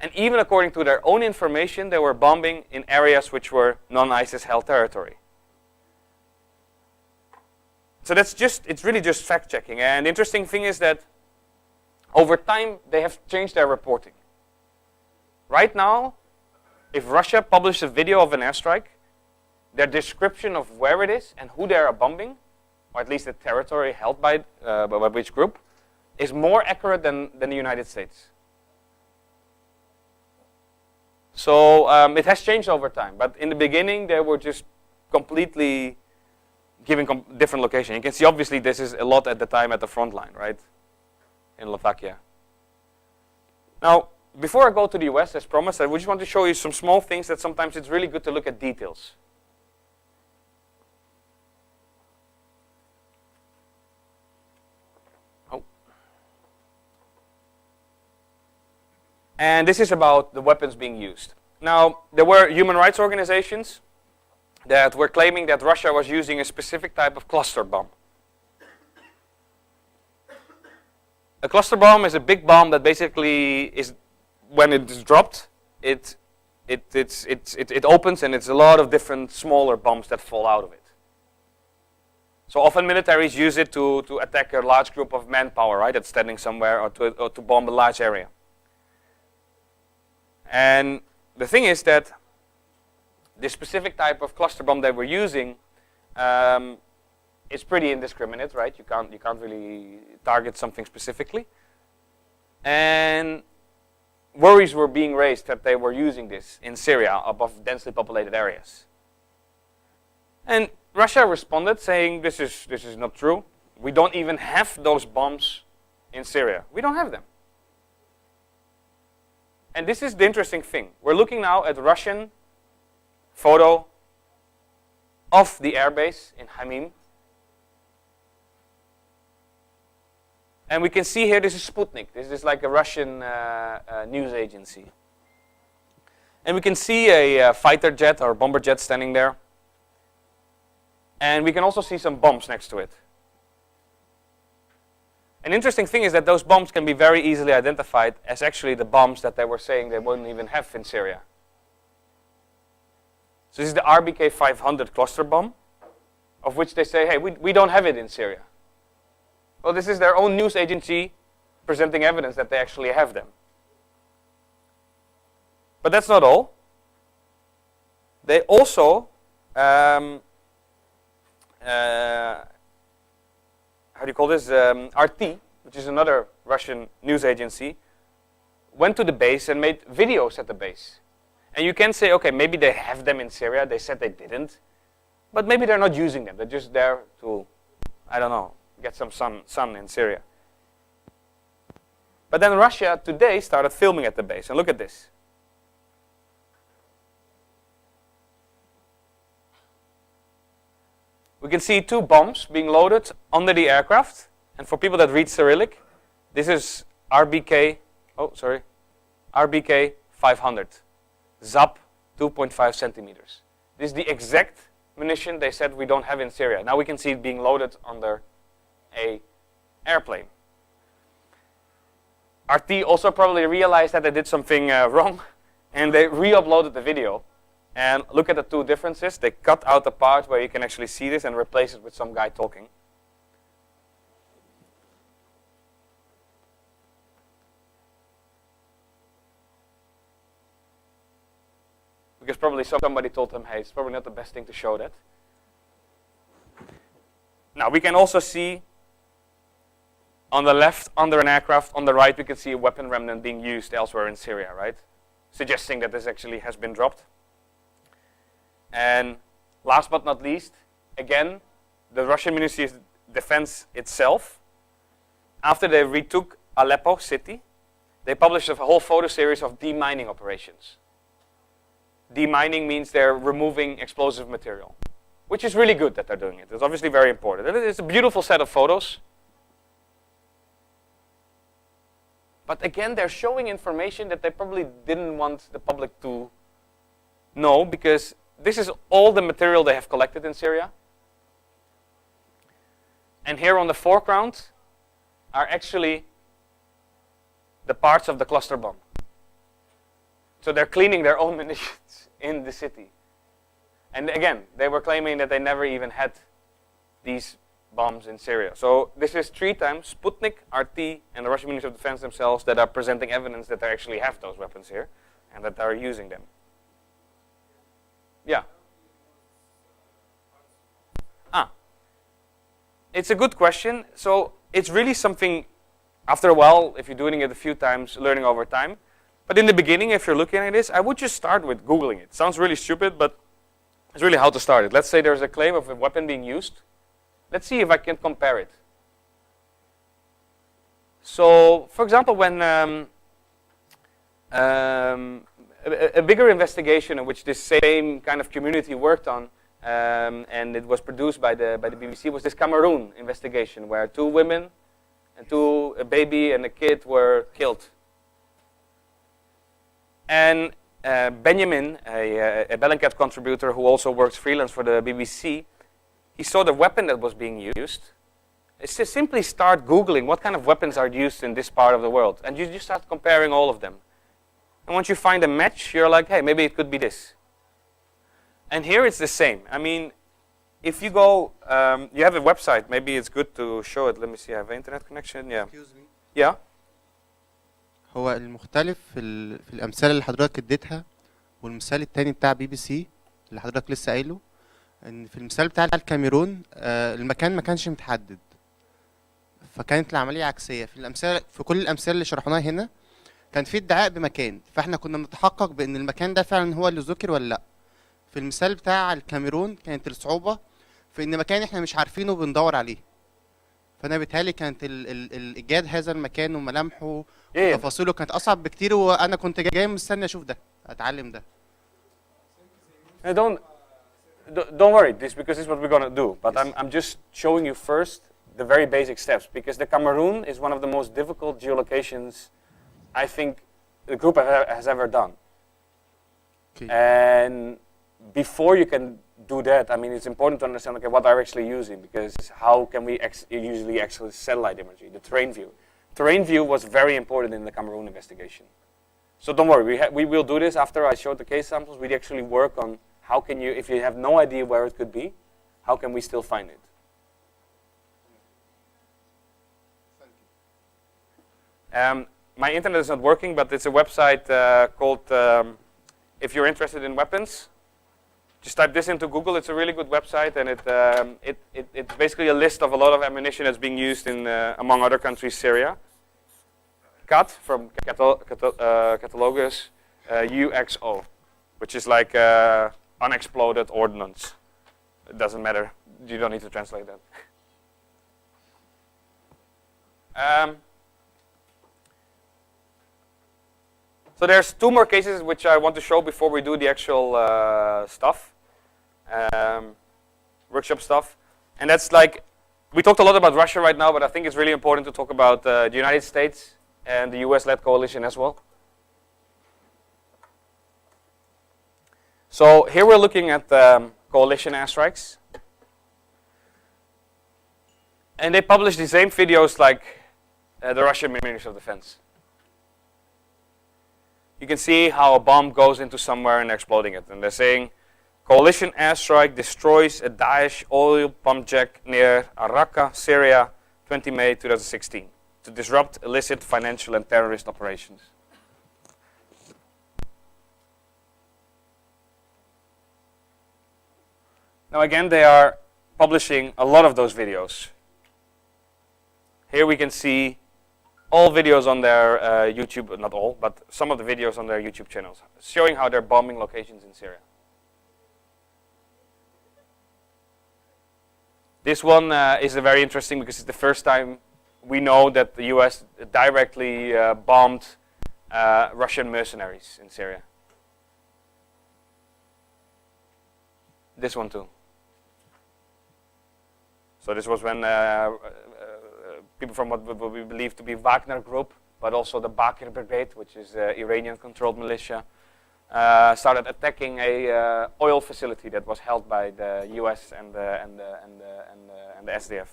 And even according to their own information, they were bombing in areas which were non-ISIS held territory. So it's really just fact checking. And the interesting thing is that over time, they have changed their reporting. Right now, if Russia publishes a video of an airstrike, their description of where it is and who they are bombing, or at least the territory held by which group, is more accurate than the United States. So it has changed over time. But in the beginning, they were just completely giving different location. You can see, obviously, this is a lot at the time at the front line, right? In Latakia. Now, before I go to the US, as promised, I just want to show you some small things that sometimes it's really good to look at details. Oh. And this is about the weapons being used. Now, there were human rights organizations that were claiming that Russia was using a specific type of cluster bomb. A cluster bomb is a big bomb that basically is, when it is dropped, it opens and it's a lot of different smaller bombs that fall out of it. So often militaries use it to attack a large group of manpower, right, that's standing somewhere, or to bomb a large area. And the thing is that this specific type of cluster bomb they were using it's pretty indiscriminate, right? You can't really target something specifically. And worries were being raised that they were using this in Syria above densely populated areas. And Russia responded saying this is not true. We don't even have those bombs in Syria. We don't have them. And this is the interesting thing. We're looking now at Russian photo of the airbase in Hamim. And we can see here, this is Sputnik. This is like a Russian news agency. And we can see a fighter jet or bomber jet standing there. And we can also see some bombs next to it. An interesting thing is that those bombs can be very easily identified as actually the bombs that they were saying they wouldn't even have in Syria. So this is the RBK 500 cluster bomb, of which they say, hey, we don't have it in Syria. Well, this is their own news agency presenting evidence that they actually have them. But that's not all. They also, how do you call this, RT, which is another Russian news agency, went to the base and made videos at the base. And you can say, okay, maybe they have them in Syria. They said they didn't. But maybe they're not using them. They're just there to, I don't know, get some sun in Syria. But then Russia today started filming at the base. And look at this. We can see two bombs being loaded under the aircraft. And for people that read Cyrillic, this is RBK 500. ZAP 2.5 centimeters. This is the exact munition they said we don't have in Syria. Now we can see it being loaded under an airplane. RT also probably realized that they did something wrong, and they re-uploaded the video. And look at the two differences. They cut out the part where you can actually see this and replace it with some guy talking. Because probably somebody told them, hey, it's probably not the best thing to show that. Now we can also see on the left, under an aircraft, on the right, we can see a weapon remnant being used elsewhere in Syria, right? Suggesting that this actually has been dropped. And last but not least, again, the Russian Ministry of Defense itself, after they retook Aleppo city, they published a whole photo series of demining operations. Demining means they're removing explosive material, which is really good that they're doing it. It's obviously very important. It's a beautiful set of photos. But again, they're showing information that they probably didn't want the public to know, because this is all the material they have collected in Syria. And here on the foreground are actually the parts of the cluster bomb. So they're cleaning their own munitions in the city. And again, they were claiming that they never even had these bombs in Syria. So this is 3 times Sputnik, RT, and the Russian Ministry of Defense themselves that are presenting evidence that they actually have those weapons here and that they're using them. Yeah. It's a good question. So it's really something, after a while, if you're doing it a few times, learning over time. But in the beginning, if you're looking at this, I would just start with Googling it. Sounds really stupid, but it's really how to start it. Let's say there's a claim of a weapon being used. Let's see if I can compare it. So, for example, when a bigger investigation in which this same kind of community worked on, and it was produced by the BBC, was this Cameroon investigation, where 2 women and a baby and a kid were killed. And Benjamin, a Bellingcat contributor who also works freelance for the BBC, he saw the weapon that was being used. It's to simply start Googling what kind of weapons are used in this part of the world. And you just start comparing all of them. And once you find a match, you're like, hey, maybe it could be this. And here it's the same. I mean, if you go, you have a website. Maybe it's good to show it. Let me see, I have an internet connection. Yeah. Excuse me. Yeah. هو المختلف في الامثله اللي حضرتك اديتها والمثال الثاني بتاع بي بي سي اللي حضرتك لسه قايله، ان في المثال بتاع الكاميرون المكان ما كانش متحدد، فكانت العمليه عكسيه. في كل الامثله اللي شرحناها هنا كان في ادعاء بمكان، فاحنا كنا بنتحقق بان المكان ده فعلا هو اللي ذكر ولا لا. في المثال بتاع الكاميرون كانت الصعوبه في ان مكان احنا مش عارفينه وبندور عليه، فانا بيتهيألي كانت الايجاد هذا المكان وملامحه وتفاصيله كانت اصعب بكتير، وانا كنت جاي مستني اشوف ده، اتعلم ده. Don't worry, because this is what we're gonna do. But I'm just showing you first the very basic steps, because the Cameroon is one of the most difficult geolocations I think the group has ever done. Okay. And before you can do that, I mean, it's important to understand, okay, what are we actually using, because how can we usually access satellite imagery, the terrain view. Terrain view was very important in the Cameroon investigation. So don't worry, we will do this after I showed the case samples. We actually work on how can you, if you have no idea where it could be, how can we still find it? My internet is not working, but it's a website called, if you're interested in weapons, just type this into Google. It's a really good website, and it's basically a list of a lot of ammunition that's being used in, among other countries, Syria. CAT from Catalogus, UXO, which is like unexploded ordnance. It doesn't matter. You don't need to translate that. So there's two more cases which I want to show before we do the actual stuff, workshop stuff. And that's like, we talked a lot about Russia right now, but I think it's really important to talk about the United States and the US-led coalition as well. So here we're looking at coalition airstrikes. And they publish the same videos like the Russian Ministry of Defense. You can see how a bomb goes into somewhere and exploding it. And they're saying, coalition airstrike destroys a Daesh oil pump jack near Raqqa, Syria, 20 May 2016, to disrupt illicit financial and terrorist operations. Now again, they are publishing a lot of those videos. Here we can see all videos on their YouTube, not all, but some of the videos on their YouTube channels, showing how they're bombing locations in Syria. This one is very interesting because it's the first time we know that the US directly bombed Russian mercenaries in Syria. This one too. So this was when people from what we believe to be Wagner group, but also the Bakr Brigade, which is Iranian-controlled militia, started attacking a oil facility that was held by the U.S. and the SDF.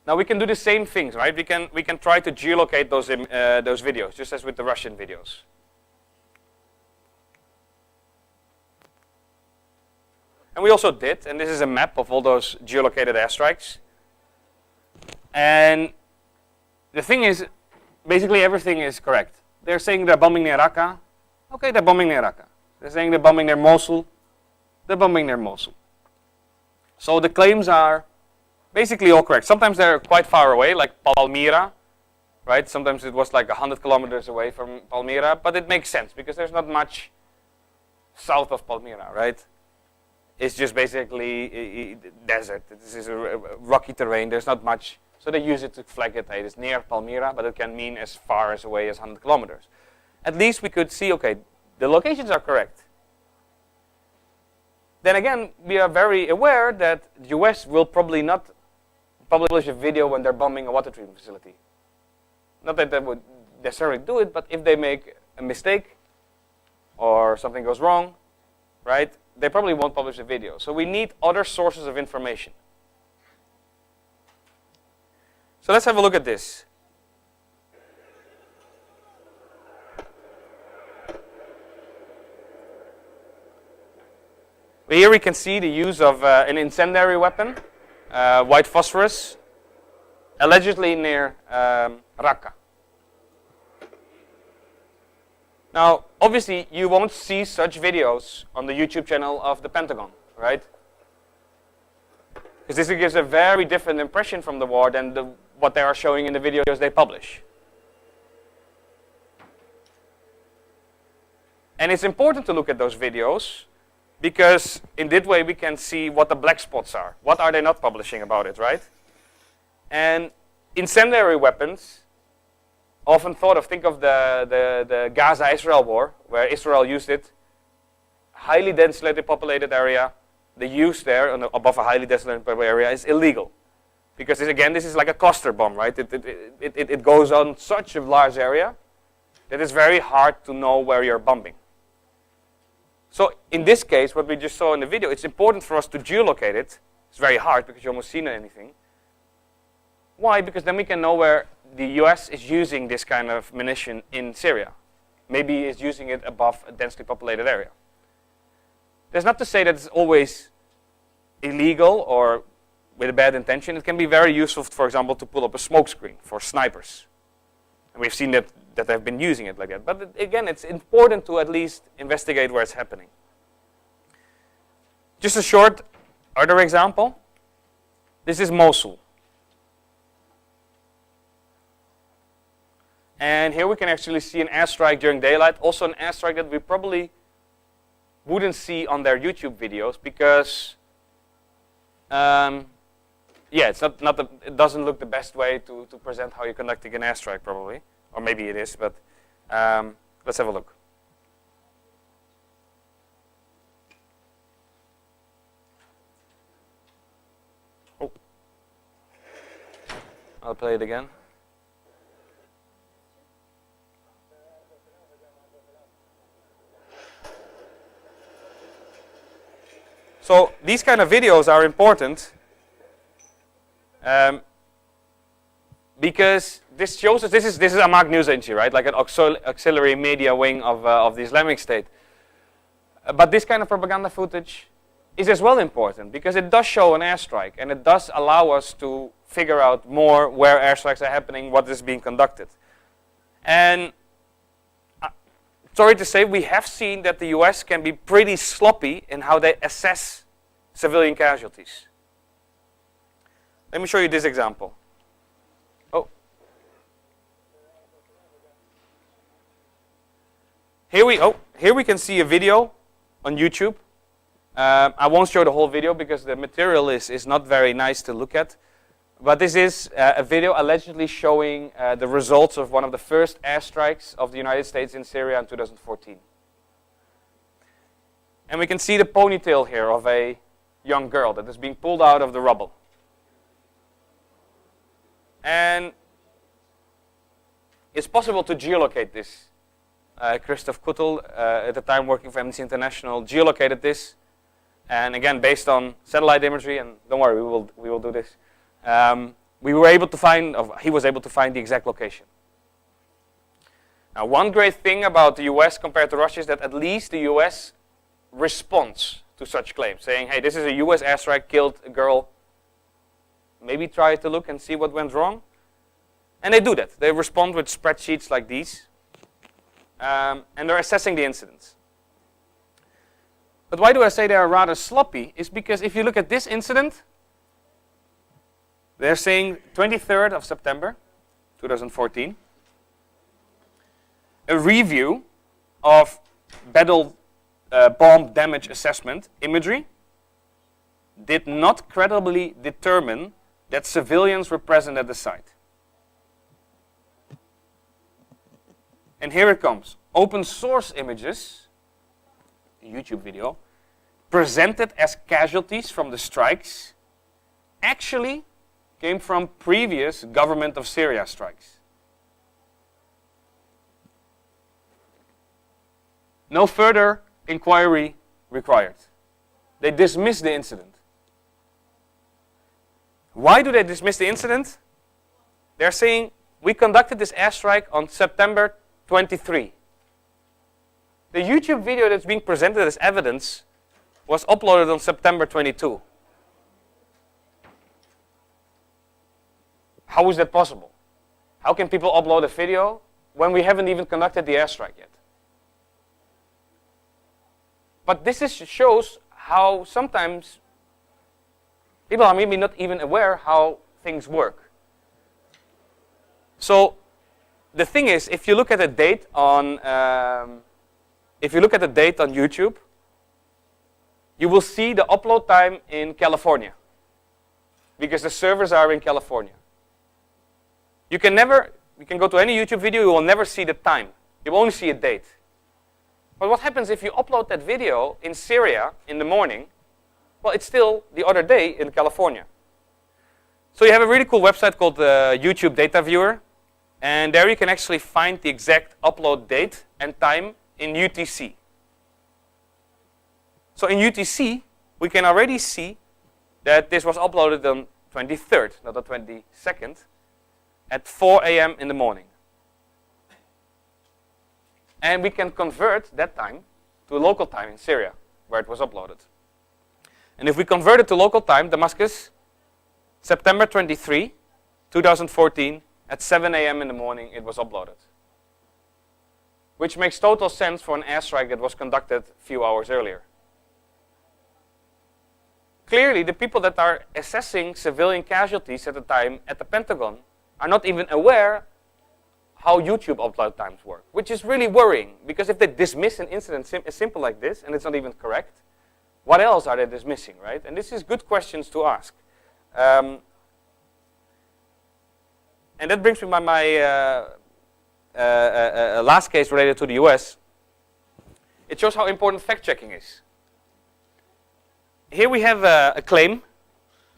Now we can do the same things, right? We can try to geolocate those videos, just as with the Russian videos. And we also did, and this is a map of all those geolocated airstrikes. And the thing is, basically everything is correct. They're saying they're bombing near Raqqa. Okay, they're bombing near Raqqa. They're saying they're bombing near Mosul. They're bombing near Mosul. So the claims are basically all correct. Sometimes they're quite far away, like Palmyra, right? Sometimes it was like 100 kilometers away from Palmyra, but it makes sense because there's not much south of Palmyra, right? It's just basically desert. This is a rocky terrain. There's not much. So they use it to flag it. Hey, it's near Palmyra, but it can mean as far as away as 100 kilometers. At least we could see, okay, the locations are correct. Then again, we are very aware that the US will probably not publish a video when they're bombing a water treatment facility. Not that they would necessarily do it, but if they make a mistake or something goes wrong, right, they probably won't publish a video. So we need other sources of information. So let's have a look at this. Here we can see the use of an incendiary weapon, white phosphorus, allegedly near Raqqa. Now, obviously, you won't see such videos on the YouTube channel of the Pentagon, right? Because this gives a very different impression from the war than what they are showing in the videos they publish. And it's important to look at those videos because in that way we can see what the black spots are. What are they not publishing about it, right? And incendiary weapons, often thought of, think of the Gaza-Israel war, where Israel used it highly densely populated area, the use there above a highly densely populated area is illegal. Because this is like a cluster bomb, right? It goes on such a large area that it's very hard to know where you're bombing. So in this case, what we just saw in the video, it's important for us to geolocate it. It's very hard because you almost see anything. Why? Because then we can know where the US is using this kind of munition in Syria. Maybe it's using it above a densely populated area. That's not to say that it's always illegal or with a bad intention. It can be very useful, for example, to pull up a smoke screen for snipers. And we've seen that they've been using it like that. But again, it's important to at least investigate where it's happening. Just a short other example. This is Mosul. And here we can actually see an airstrike during daylight. Also an airstrike that we probably wouldn't see on their YouTube videos because it doesn't look the best way to present how you're conducting an airstrike probably. Or maybe it is, but let's have a look. Oh. I'll play it again. So these kind of videos are important because this shows us, this is a Amaq news agency, right? Like an auxiliary media wing of the Islamic State. But this kind of propaganda footage is as well important because it does show an airstrike and it does allow us to figure out more where airstrikes are happening, what is being conducted. And sorry to say, we have seen that the US can be pretty sloppy in how they assess civilian casualties. Let me show you this example. Oh. Here we can see a video on YouTube. I won't show the whole video because the material is not very nice to look at. But this is a video allegedly showing the results of one of the first airstrikes of the United States in Syria in 2014. And we can see the ponytail here of a young girl that is being pulled out of the rubble. And it's possible to geolocate this. Christoph Kuttel, at the time working for Amnesty International, geolocated this. And again, based on satellite imagery, and don't worry, we will do this. We were able to find, he was able to find the exact location. Now, one great thing about the US compared to Russia is that at least the US responds to such claims, saying, hey, this is a US airstrike, killed a girl. Maybe try to look and see what went wrong. And they do that. They respond with spreadsheets like these. And they're assessing the incidents. But why do I say they are rather sloppy? Is because if you look at this incident, they're saying 23rd of September, 2014. A review of battle bomb damage assessment imagery did not credibly determine that civilians were present at the site. And here it comes. Open source images, a YouTube video, presented as casualties from the strikes actually came from previous government of Syria strikes. No further inquiry required. They dismiss the incident. Why do they dismiss the incident? They're saying, we conducted this airstrike on September 23. The YouTube video that's being presented as evidence was uploaded on September 22. How is that possible? How can people upload a video when we haven't even conducted the airstrike yet? But this shows how sometimes people are maybe not even aware how things work. So the thing is, if you look at the date on YouTube, you will see the upload time in California, because the servers are in California. You can go to any YouTube video, you will never see the time. You will only see a date. But what happens if you upload that video in Syria in the morning? Well, it's still the other day in California. So you have a really cool website called the YouTube Data Viewer, and there you can actually find the exact upload date and time in UTC. So in UTC, we can already see that this was uploaded on 23rd, not the 22nd, at 4 a.m. in the morning. And we can convert that time to local time in Syria, where it was uploaded. And if we convert it to local time, Damascus, September 23, 2014, at 7 a.m. in the morning, it was uploaded. Which makes total sense for an airstrike that was conducted a few hours earlier. Clearly, the people that are assessing civilian casualties at the time at the Pentagon are not even aware how YouTube upload times work, which is really worrying, because if they dismiss an incident as simple like this, and it's not even correct, what else are they dismissing, right? And this is good questions to ask. And that brings me to my last case related to the US. It shows how important fact-checking is. Here we have a claim,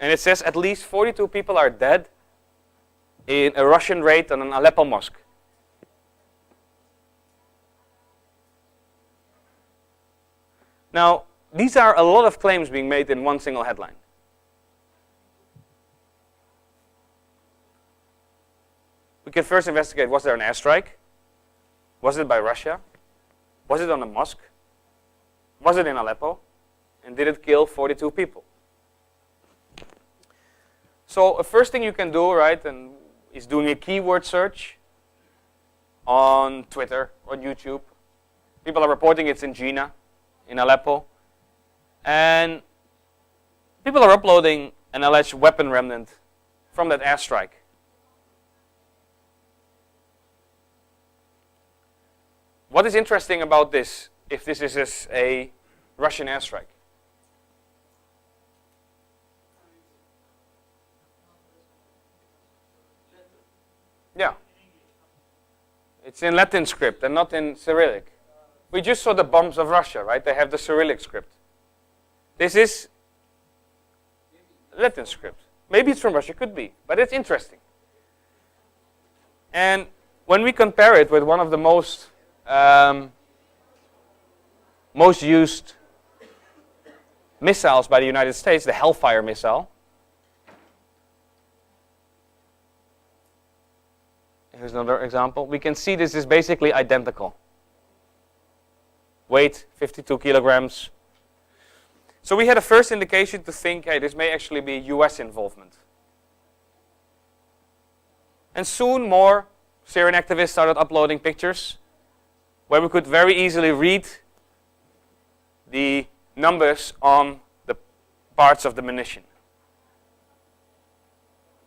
and it says at least 42 people are dead in a Russian raid on an Aleppo mosque. Now, these are a lot of claims being made in one single headline. We can first investigate, was there an airstrike? Was it by Russia? Was it on a mosque? Was it in Aleppo? And did it kill 42 people? So the first thing you can do, right, is doing a keyword search on Twitter, on YouTube. People are reporting it's in Jina, in Aleppo. And people are uploading an alleged weapon remnant from that airstrike. What is interesting about this, if this is a Russian airstrike? Yeah. It's in Latin script and not in Cyrillic. We just saw the bombs of Russia, right? They have the Cyrillic script. This is Latin script. Maybe it's from Russia, could be, but it's interesting. And when we compare it with one of the most used missiles by the United States, the Hellfire missile. Here's another example. We can see this is basically identical. Weight, 52 kilograms. So we had a first indication to think, hey, this may actually be US involvement. And soon more Syrian activists started uploading pictures where we could very easily read the numbers on the parts of the munition.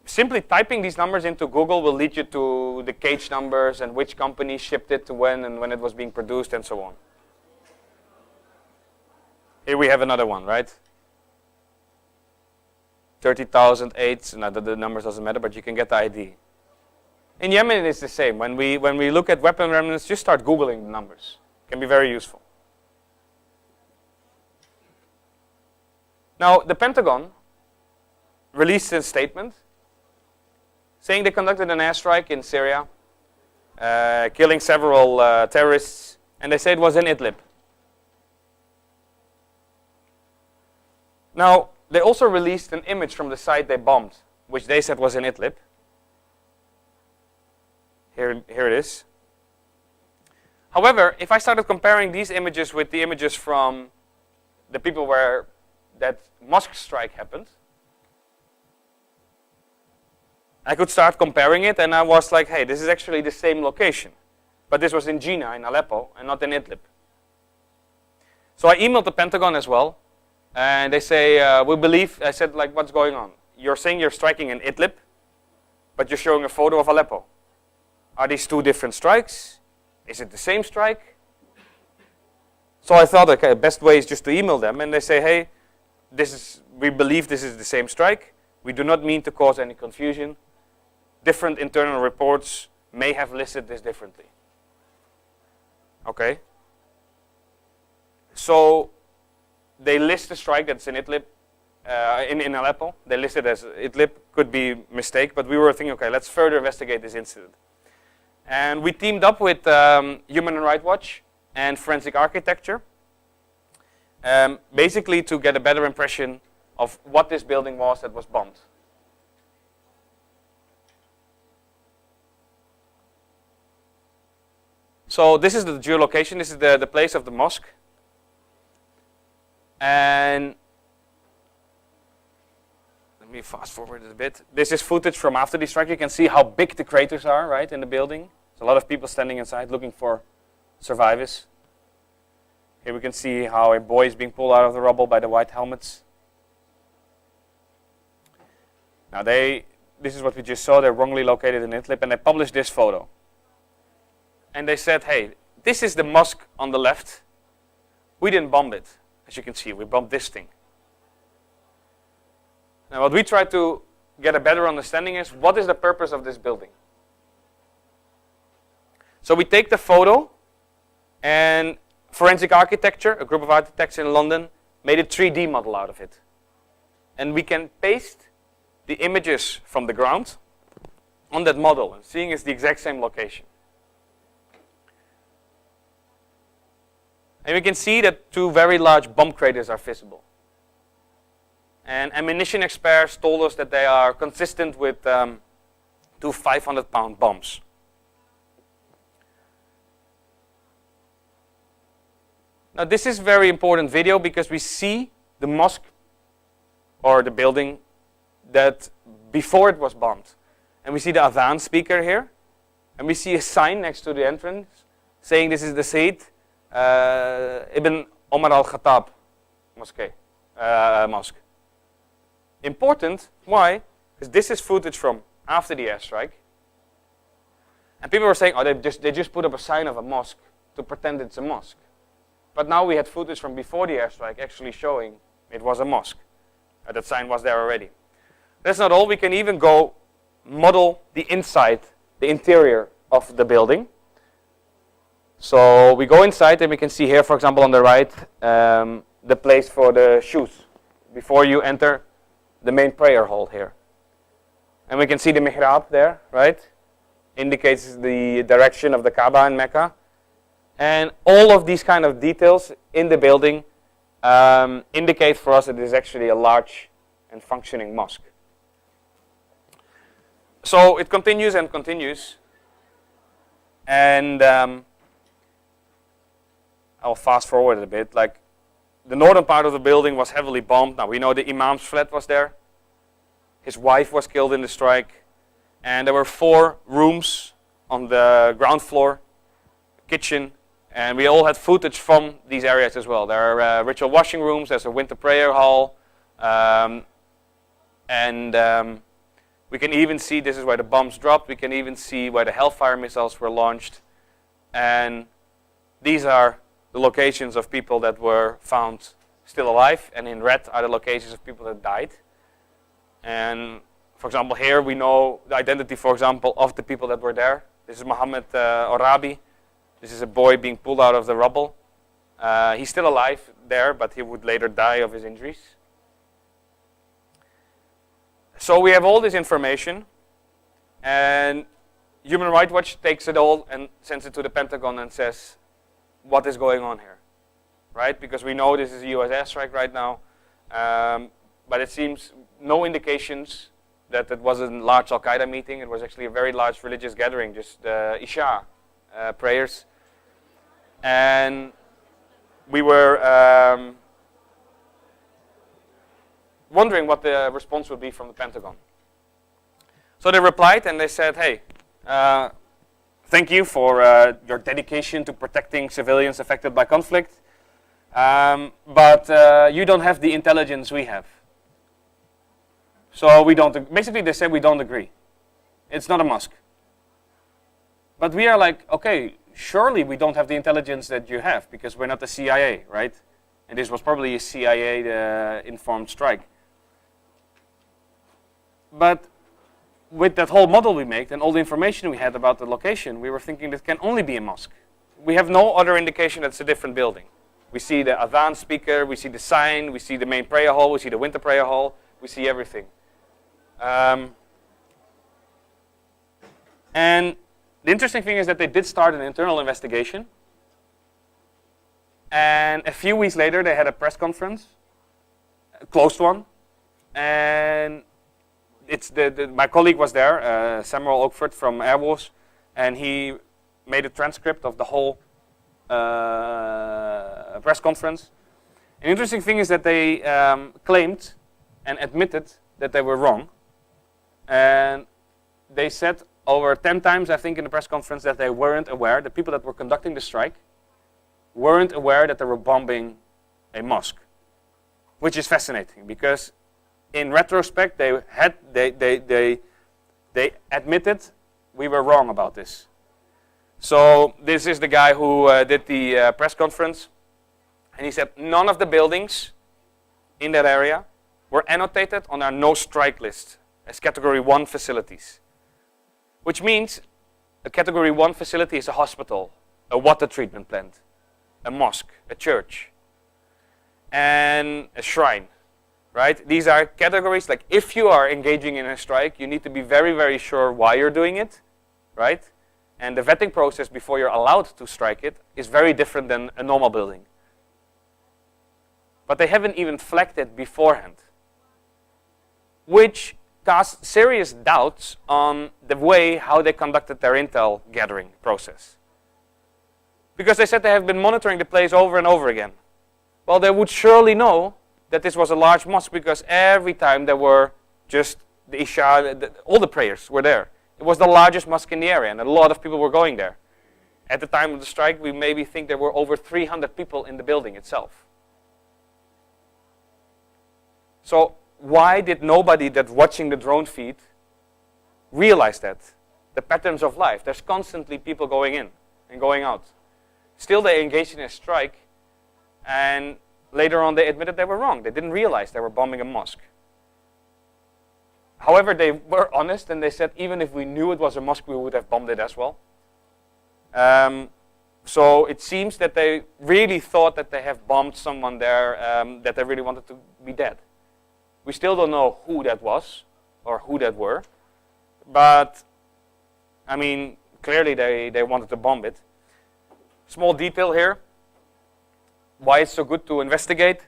Simply typing these numbers into Google will lead you to the cage numbers and which company shipped it to when and when it was being produced and so on. Here we have another one, right? 30,008, now the numbers doesn't matter, but you can get the ID. In Yemen it's the same. When we look at weapon remnants, just start Googling the numbers. It can be very useful. Now, the Pentagon released a statement saying they conducted an airstrike in Syria, killing several terrorists, and they say it was in Idlib. Now, they also released an image from the site they bombed, which they said was in Idlib. Here it is. However, if I started comparing these images with the images from the people where that mosque strike happened, I could start comparing it, and I was like, hey, this is actually the same location. But this was in Jina, in Aleppo, and not in Idlib. So I emailed the Pentagon as well, and they say, we believe, I said, like, what's going on? You're saying you're striking in Idlib, but you're showing a photo of Aleppo. Are these two different strikes? Is it the same strike? So I thought, okay, best way is just to email them, and they say, hey, we believe this is the same strike. We do not mean to cause any confusion. Different internal reports may have listed this differently. Okay? So they list the strike that's in Idlib, in Aleppo. They list it as Idlib, could be a mistake, but we were thinking, okay, let's further investigate this incident. And we teamed up with Human Rights Watch and Forensic Architecture, basically to get a better impression of what this building was that was bombed. So this is the geolocation, this is the place of the mosque. And let me fast forward it a bit. This is footage from after the strike. You can see how big the craters are, right, in the building. There's a lot of people standing inside looking for survivors. Here we can see how a boy is being pulled out of the rubble by the white helmets. Now this is what we just saw. They're wrongly located in Idlib, and they published this photo. And they said, hey, this is the mosque on the left. We didn't bomb it. As you can see, we bombed this thing. Now what we try to get a better understanding is, what is the purpose of this building? So we take the photo, and Forensic Architecture, a group of architects in London, made a 3D model out of it. And we can paste the images from the ground on that model, and seeing it's the exact same location. And we can see that two very large bomb craters are visible. And ammunition experts told us that they are consistent with 2 500-pound bombs. Now this is very important video because we see the mosque or the building that before it was bombed. And we see the Adhan speaker here. And we see a sign next to the entrance saying this is the Sayyid Ibn Omar al-Khattab mosque. Important, why? Because this is footage from after the airstrike. And people were saying, oh, they just put up a sign of a mosque to pretend it's a mosque. But now we had footage from before the airstrike actually showing it was a mosque. That sign was there already. That's not all. We can even go model the inside, the interior of the building. So we go inside and we can see here, for example, on the right, the place for the shoes before you enter the main prayer hall here. And we can see the mihrab there, right? Indicates the direction of the Kaaba in Mecca. And all of these kind of details in the building indicate for us that it is actually a large and functioning mosque. So it continues and continues. And I'll fast forward a bit. Like, the northern part of the building was heavily bombed. Now we know the Imam's flat was there. His wife was killed in the strike. And there were 4 rooms on the ground floor, kitchen, and we all had footage from these areas as well. There are ritual washing rooms, there's a winter prayer hall, and we can even see, this is where the bombs dropped, we can even see where the Hellfire missiles were launched. And these are the locations of people that were found still alive, and in red are the locations of people that died. And for example, here we know the identity, for example, of the people that were there. This is Mohammed Orabi. This is a boy being pulled out of the rubble. He's still alive there, but he would later die of his injuries. So we have all this information, and Human Rights Watch takes it all and sends it to the Pentagon and says, what is going on here, right? Because we know this is a US airstrike right now, but it seems no indications that it was a large Al-Qaeda meeting. It was actually a very large religious gathering, just Isha prayers. And we were wondering what the response would be from the Pentagon. So they replied and they said, hey, thank you for your dedication to protecting civilians affected by conflict, but you don't have the intelligence we have. So we don't, basically they said we don't agree. It's not a mosque. But we are like, okay, surely we don't have the intelligence that you have, because we're not the CIA, right? And this was probably a CIA informed strike. But with that whole model we made and all the information we had about the location, we were thinking this can only be a mosque. We have no other indication that it's a different building. We see the adhan speaker, we see the sign, we see the main prayer hall, we see the winter prayer hall, we see everything. And the interesting thing is that they did start an internal investigation. And a few weeks later, they had a press conference, a closed one. And it's my colleague was there, Samuel Oakford from Airwolves, and he made a transcript of the whole press conference. An interesting thing is that they claimed and admitted that they were wrong. And they said over 10 times, I think, in the press conference that they weren't aware, the people that were conducting the strike weren't aware that they were bombing a mosque, which is fascinating because in retrospect, they admitted we were wrong about this. So this is the guy who did the press conference, and he said none of the buildings in that area were annotated on our no strike list as category 1 facilities, which means a category 1 facility is a hospital, a water treatment plant, a mosque, a church, and a shrine. Right? These are categories, like if you are engaging in a strike, you need to be very, very sure why you're doing it, right? And the vetting process before you're allowed to strike it is very different than a normal building. But they haven't even flagged it beforehand, which casts serious doubts on the way how they conducted their intel gathering process. Because they said they have been monitoring the place over and over again. Well, they would surely know that this was a large mosque because every time there were just the Isha, all the prayers were there. It was the largest mosque in the area and a lot of people were going there. At the time of the strike, we maybe think there were over 300 people in the building itself. So why did nobody that's watching the drone feed realize that? The patterns of life. There's constantly people going in and going out. Still they engaged in a strike, and later on they admitted they were wrong. They didn't realize they were bombing a mosque. However, they were honest and they said even if we knew it was a mosque, we would have bombed it as well. So it seems that they really thought that they have bombed someone there, that they really wanted to be dead. We still don't know who that was or who that were. But, I mean, clearly they wanted to bomb it. Small detail here. Why it's so good to investigate.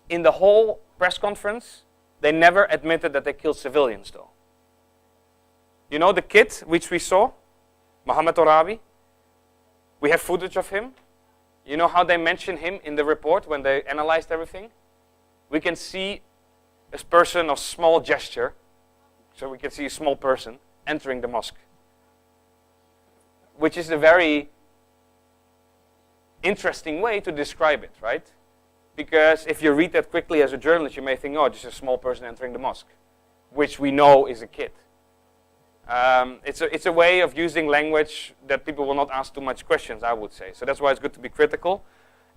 In the whole press conference, they never admitted that they killed civilians, though. You know the kid which we saw, Mohammed Orabi? We have footage of him. You know how they mention him in the report when they analyzed everything? We can see a person of small gesture, so we can see a small person entering the mosque, which is a very interesting way to describe it, right? Because if you read that quickly as a journalist, you may think, oh, just a small person entering the mosque, which we know is a kid. It's a way of using language that people will not ask too much questions, I would say. So that's why it's good to be critical.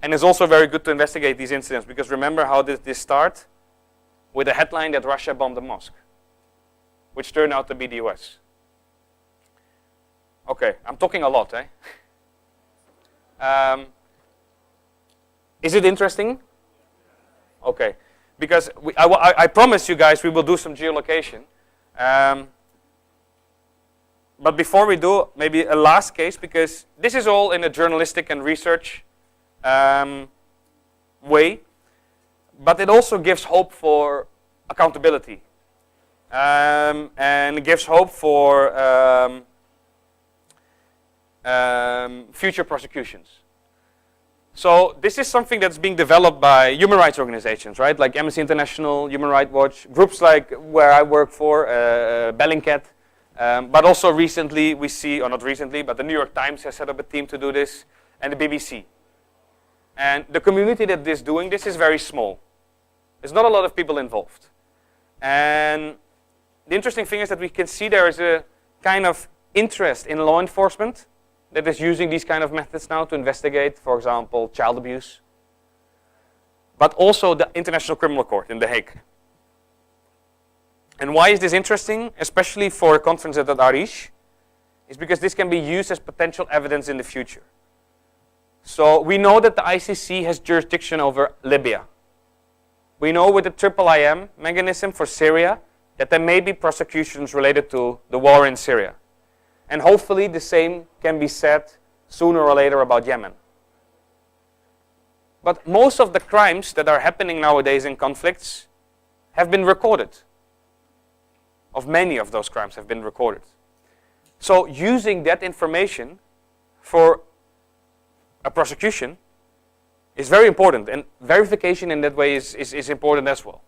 And it's also very good to investigate these incidents, because remember how did this start? With a headline that Russia bombed a mosque, which turned out to be the US. Okay, I'm talking a lot, eh? Is it interesting? Okay, because I promise you guys we will do some geolocation. But before we do, maybe a last case, because this is all in a journalistic and research way, but it also gives hope for accountability. And it gives hope for future prosecutions. So this is something that's being developed by human rights organizations, right? Like Amnesty International, Human Rights Watch, groups like where I work for, Bellingcat. But also recently we see, or not recently, but the New York Times has set up a team to do this, and the BBC. And the community that is doing this is very small. There's not a lot of people involved. And the interesting thing is that we can see there is a kind of interest in law enforcement that is using these kind of methods now to investigate, for example, child abuse. But also the International Criminal Court in The Hague. And why is this interesting, especially for a conference at ARIJ? Is because this can be used as potential evidence in the future. So we know that the ICC has jurisdiction over Libya. We know with the IIIM mechanism for Syria that there may be prosecutions related to the war in Syria. And hopefully the same can be said sooner or later about Yemen. But most of the crimes that are happening nowadays in conflicts have been recorded. Of many of those crimes have been recorded. So using that information for a prosecution is very important, and verification in that way is important as well.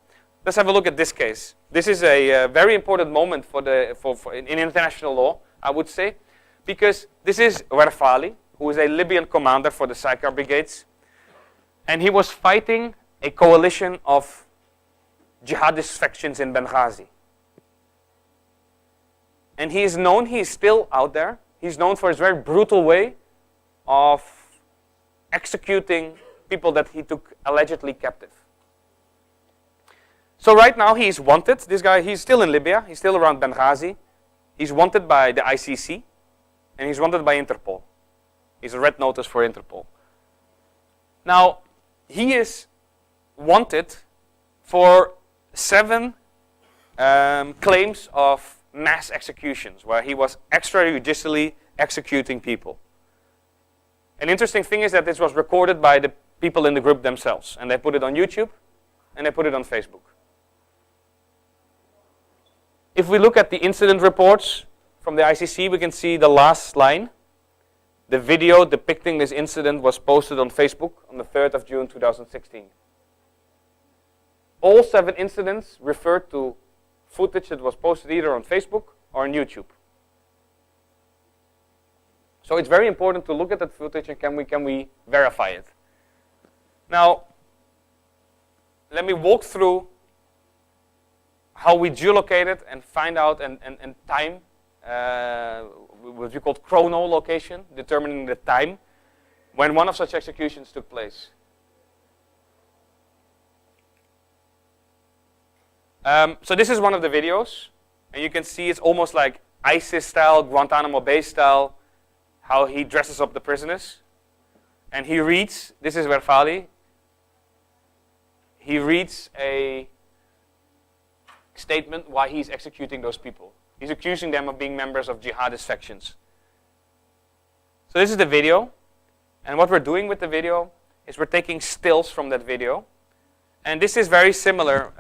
Let's have a look at this case. This is a very important moment in international law, I would say, because this is Werfali, who is a Libyan commander for the Sidecar brigades, and he was fighting a coalition of jihadist factions in Benghazi. And he is still out there. He's known for his very brutal way of executing people that he took allegedly captive. So right now he is wanted. This guy, he's still in Libya. He's still around Benghazi. He's wanted by the ICC, and he's wanted by Interpol. He's a red notice for Interpol. Now, he is wanted for 7 claims of mass executions, where he was extrajudicially executing people. An interesting thing is that this was recorded by the people in the group themselves, and they put it on YouTube, and they put it on Facebook. If we look at the incident reports from the ICC, we can see the last line. The video depicting this incident was posted on Facebook on the 3rd of June 2016. All 7 incidents referred to footage that was posted either on Facebook or on YouTube. So it's very important to look at that footage and can we verify it. Now, let me walk through how we geolocate it and find out and time, what we call chronolocation, determining the time when one of such executions took place. So this is one of the videos, and you can see it's almost like ISIS style, Guantanamo Bay style, how he dresses up the prisoners. And he reads, this is Werfali, he reads a statement why he's executing those people. He's accusing them of being members of jihadist factions. So this is the video, and what we're doing with the video is we're taking stills from that video. And this is very similar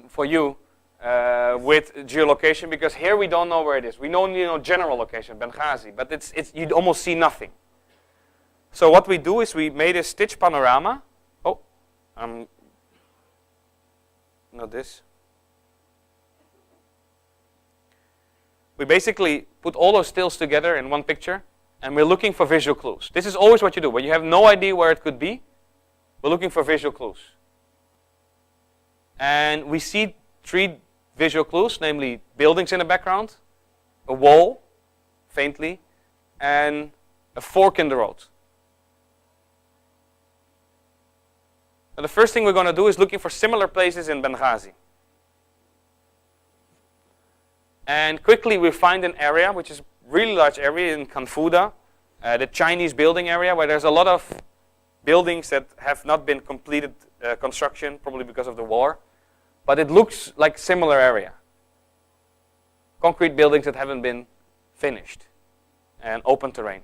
for you with geolocation, because here we don't know where it is. We only know general location, Benghazi, but you almost see nothing. So what we do is we made a stitch panorama. Oh, not this. We basically put all those stills together in one picture, and we're looking for visual clues. This is always what you do. When you have no idea where it could be, we're looking for visual clues. And we see 3 visual clues, namely buildings in the background, a wall, faintly, and a fork in the road. So the first thing we're going to do is looking for similar places in Benghazi. And quickly we find an area, which is a really large area in Kanfuda, the Chinese building area, where there's a lot of buildings that have not been completed construction, probably because of the war. But it looks like a similar area. Concrete buildings that haven't been finished, and open terrain.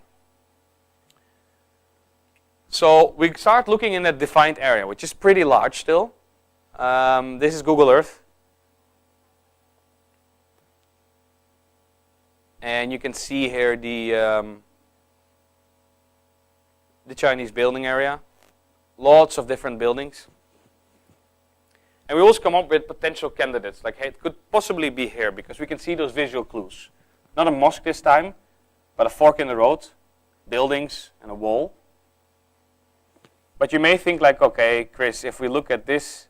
So we start looking in that defined area, which is pretty large still. This is Google Earth. And you can see here the Chinese building area. Lots of different buildings. And we also come up with potential candidates, like, hey, it could possibly be here, because we can see those visual clues. Not a mosque this time, but a fork in the road, buildings, and a wall. But you may think like, okay, Chris, if we look at this,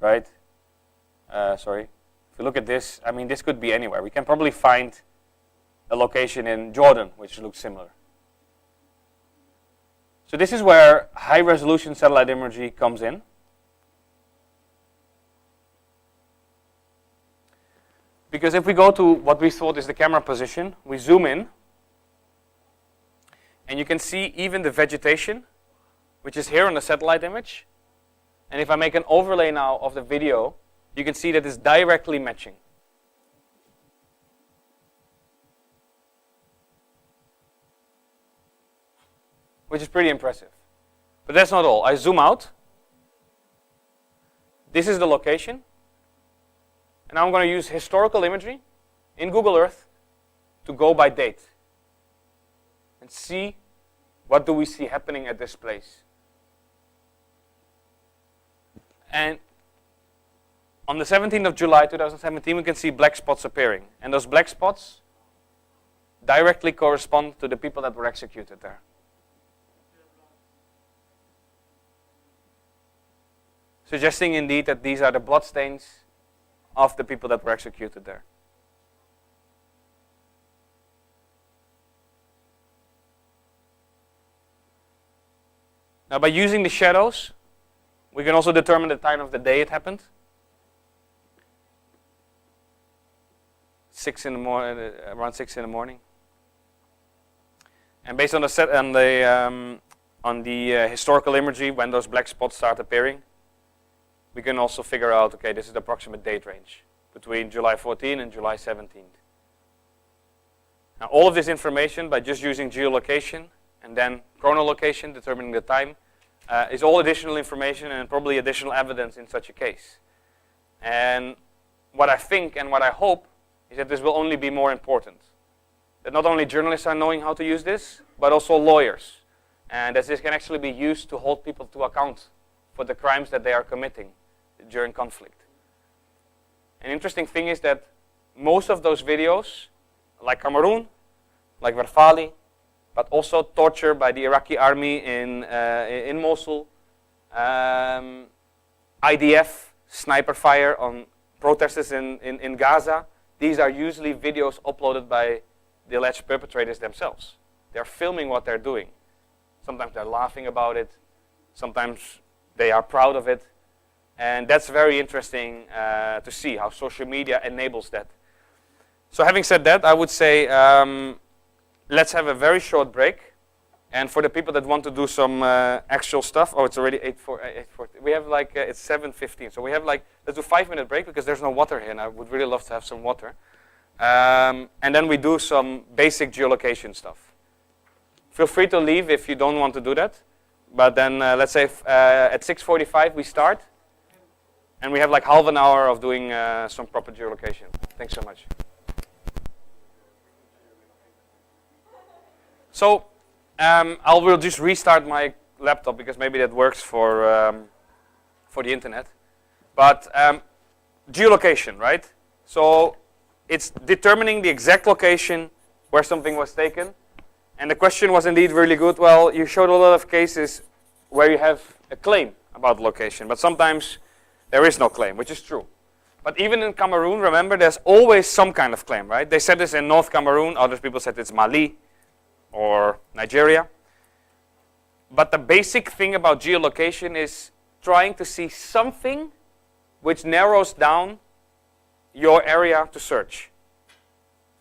right? If we look at this, I mean, this could be anywhere. We can probably find a location in Jordan, which looks similar. So this is where high-resolution satellite imagery comes in. Because if we go to what we thought is the camera position, we zoom in, And you can see even the vegetation, which is here on the satellite image. And if I make an overlay now of the video, you can see that it's directly matching. Which is pretty impressive. But that's not all. I zoom out. This is the location. And now I'm going to use historical imagery in Google Earth to go by date and see what do we see happening at this place. And on the 17th of July 2017, we can see black spots appearing. And those black spots directly correspond to the people that were executed there. Suggesting indeed that these are the bloodstains of the people that were executed there. Now, by using the shadows, we can also determine the time of the day it happened. 6 in the morning, around 6 in the morning. And based on the historical imagery, when those black spots start appearing, we can also figure out, okay, this is the approximate date range between July 14 and July 17. Now, all of this information, by just using geolocation and then chronolocation, determining the time, is all additional information and probably additional evidence in such a case. And what I think and what I hope is that this will only be more important. That not only journalists are knowing how to use this, but also lawyers. And that this can actually be used to hold people to account for the crimes that they are committing during conflict. An interesting thing is that most of those videos, like Cameroon, like Verfali, but also torture by the Iraqi army in Mosul, IDF sniper fire on protesters in Gaza. These are usually videos uploaded by the alleged perpetrators themselves. They're filming what they're doing. Sometimes they're laughing about it. Sometimes they are proud of it. And that's very interesting to see how social media enables that. So having said that, I would say let's have a very short break. And for the people that want to do some actual stuff, oh, it's already 8:40. We have like, it's 7:15. So we have like, let's do a 5-minute break because there's no water here and I would really love to have some water. And then we do some basic geolocation stuff. Feel free to leave if you don't want to do that. But then let's say at 6:45 we start. And we have like half an hour of doing some proper geolocation. Thanks so much. So I will just restart my laptop because maybe that works for the internet. But geolocation, right? So it's determining the exact location where something was taken. And the question was indeed really good. Well, you showed a lot of cases where you have a claim about the location, but sometimes there is no claim, which is true. But even in Cameroon, remember, there's always some kind of claim, right? They said this in North Cameroon. Other people said it's Mali or Nigeria. But the basic thing about geolocation is trying to see something which narrows down your area to search.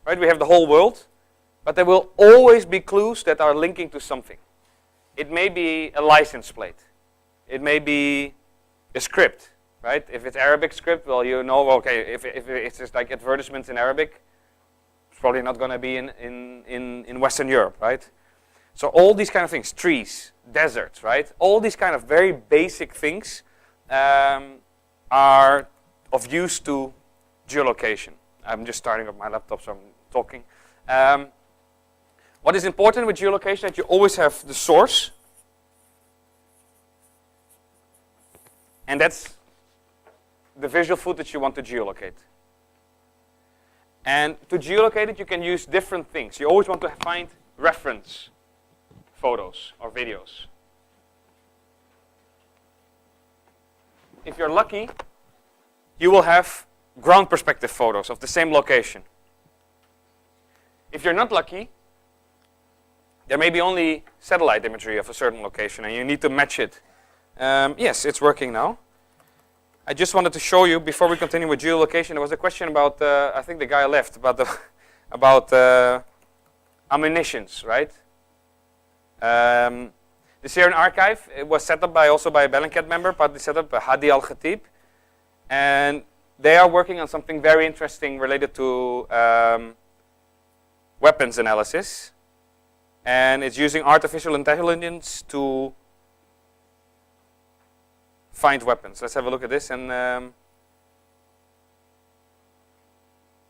Right? We have the whole world, but there will always be clues that are linking to something. It may be a license plate. It may be a script. Right? If it's Arabic script, well, you know, okay, if it's just like advertisements in Arabic, it's probably not going to be in Western Europe, right? So all these kind of things, trees, deserts, right? All these kind of very basic things are of use to geolocation. I'm just starting up my laptop, so I'm talking. What is important with geolocation is that you always have the source, and that's the visual footage you want to geolocate. And to geolocate it, you can use different things. You always want to find reference photos or videos. If you're lucky, you will have ground perspective photos of the same location. If you're not lucky, there may be only satellite imagery of a certain location and you need to match it. Yes, it's working now. I just wanted to show you, before we continue with geolocation, there was a question about, I think the guy left, about ammunitions, right? The Syrian archive, it was set up also by a Bellingcat member, partly set up by Hadi Al-Khatib. And they are working on something very interesting related to weapons analysis. And it's using artificial intelligence to find weapons. Let's have a look at this. And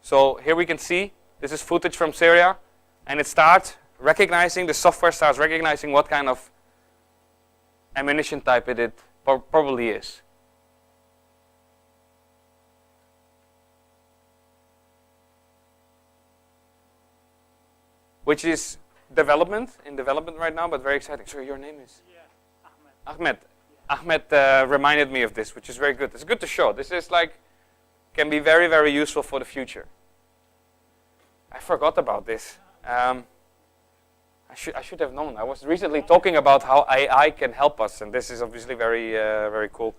so here we can see, this is footage from Syria. And it starts recognizing, the software starts recognizing what kind of ammunition type it probably is. Which is in development right now, but very exciting. So your name is? Yeah, Ahmed. Ahmed reminded me of this, which is very good. It's good to show. This is like, can be very, very useful for the future. I forgot about this. I should have known. I was recently talking about how AI can help us, and this is obviously very, very cool.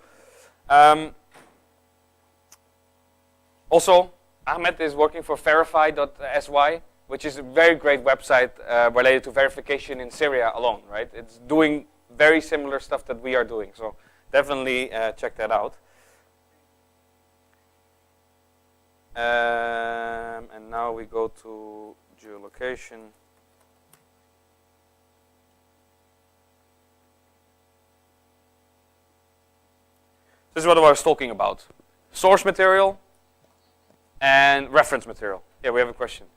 Also, Ahmed is working for verify.sy, which is a very great website related to verification in Syria alone, right? It's doing very similar stuff that we are doing, so definitely check that out. And now we go to geolocation. This is what I was talking about. Source material and reference material. Yeah, we have a question.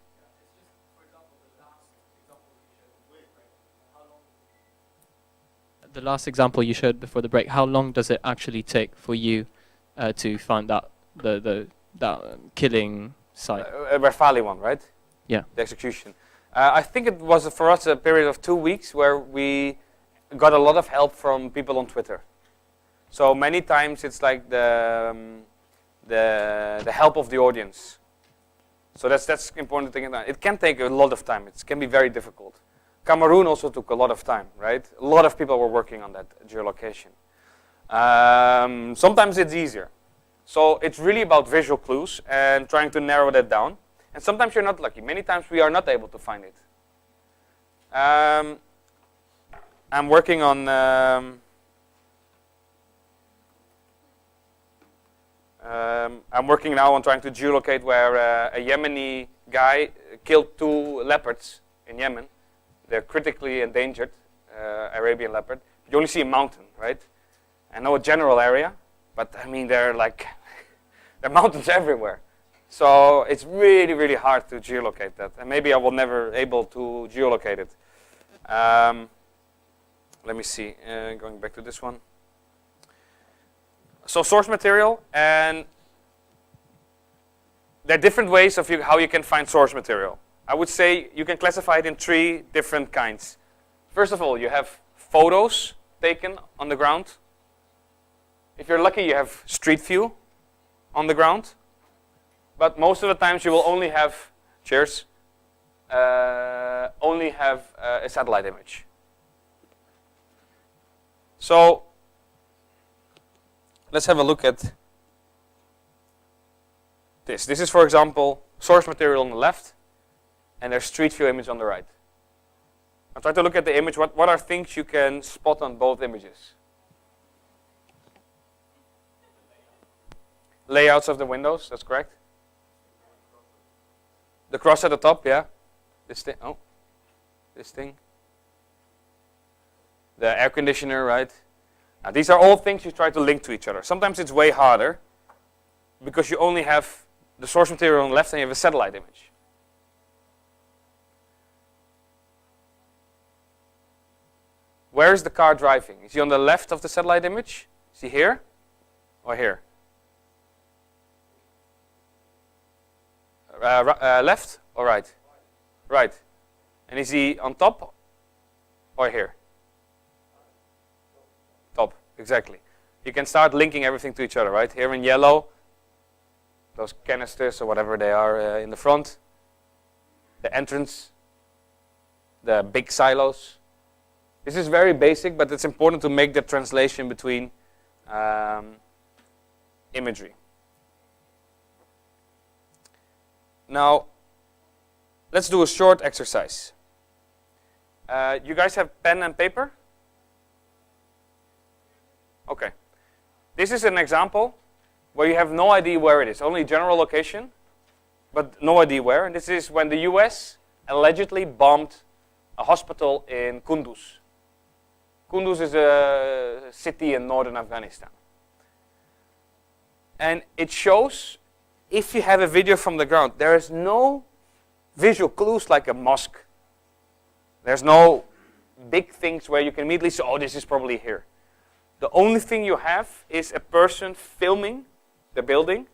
The last example you showed before the break, how long does it actually take for you to find that killing site? Rafali one, right? Yeah. The execution. I think it was for us a period of 2 weeks where we got a lot of help from people on Twitter. So many times it's like the help of the audience. So that's important to think about. It can take a lot of time. It can be very difficult. Cameroon also took a lot of time, right? A lot of people were working on that geolocation. Sometimes it's easier. So it's really about visual clues and trying to narrow that down. And sometimes you're not lucky. Many times we are not able to find it. I'm working on I'm working now on trying to geolocate where a Yemeni guy killed 2 leopards in Yemen. They're critically endangered, Arabian leopard. You only see a mountain, right? I know a general area, but I mean they're like, there are mountains everywhere. So it's really, really hard to geolocate that. And maybe I will never able to geolocate it. Let me see, going back to this one. So source material, and there are different ways of how you can find source material. I would say you can classify it in 3 different kinds. First of all, you have photos taken on the ground. If you're lucky, you have street view on the ground. But most of the times you will only have, only have a satellite image. So let's have a look at this. This is, for example, source material on the left, and there's street view image on the right. I'll try to look at the image. What are things you can spot on both images? Layouts of the windows, that's correct. The cross at the top, yeah. This thing, this thing. The air conditioner, right? Now, these are all things you try to link to each other. Sometimes it's way harder because you only have the source material on the left and you have a satellite image. Where is the car driving? Is he on the left of the satellite image? Is he here or here? Left or right? Right. And is he on top or here? Top, exactly. You can start linking everything to each other, right? Here in yellow, those canisters or whatever they are in the front. The entrance, the big silos. This is very basic, but it's important to make the translation between imagery. Now, let's do a short exercise. You guys have pen and paper? Okay. This is an example where you have no idea where it is, only general location, but no idea where. And this is when the US allegedly bombed a hospital in Kunduz. Kunduz is a city in northern Afghanistan. And it shows, if you have a video from the ground, there is no visual clues like a mosque. There's no big things where you can immediately say, oh, this is probably here. The only thing you have is a person filming the building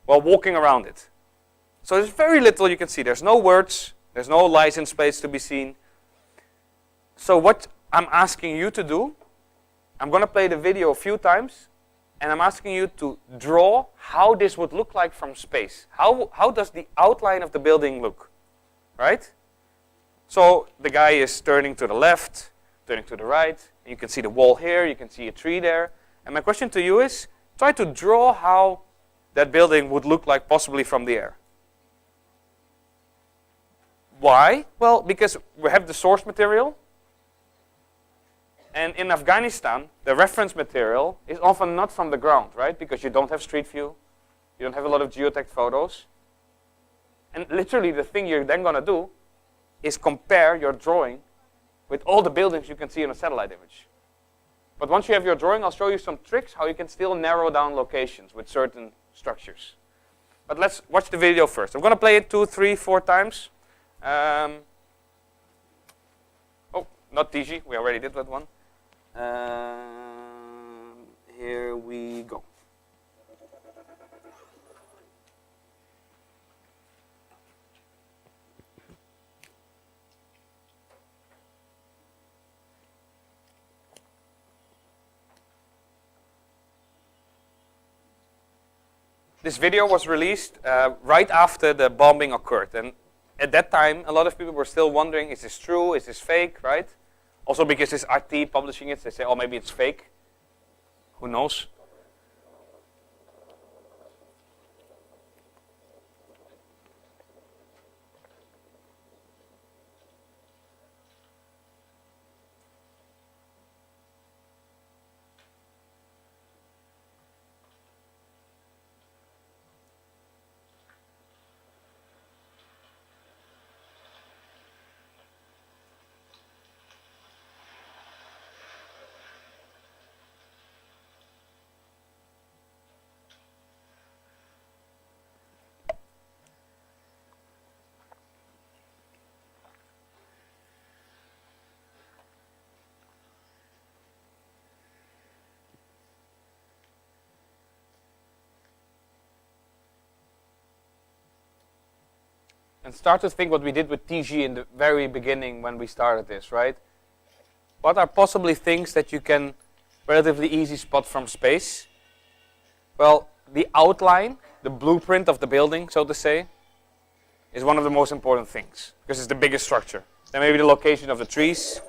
while walking around it. So there's very little you can see. There's no words. There's no license plates to be seen. So what I'm asking you to do, I'm going to play the video a few times, and I'm asking you to draw how this would look like from space. How does the outline of the building look? Right? So the guy is turning to the left, turning to the right. You can see the wall here, you can see a tree there. And my question to you is, try to draw how that building would look like possibly from the air. Why? Well, because we have the source material. And in Afghanistan, the reference material is often not from the ground, right? Because you don't have street view. You don't have a lot of geotech photos. And literally the thing you're then going to do is compare your drawing with all the buildings you can see in a satellite image. But once you have your drawing, I'll show you some tricks how you can still narrow down locations with certain structures. But let's watch the video first. I'm going to play it 2, 3, 4 times. Oh, not TG. We already did that one. Here we go. This video was released right after the bombing occurred. And at that time, a lot of people were still wondering, is this true? Is this fake, right? Also because it's RT publishing it, they say, oh, maybe it's fake. Who knows? And start to think what we did with TG in the very beginning when we started this, right? What are possibly things that you can relatively easy spot from space? Well, the outline, the blueprint of the building, so to say, is one of the most important things because it's the biggest structure. Then maybe the location of the trees.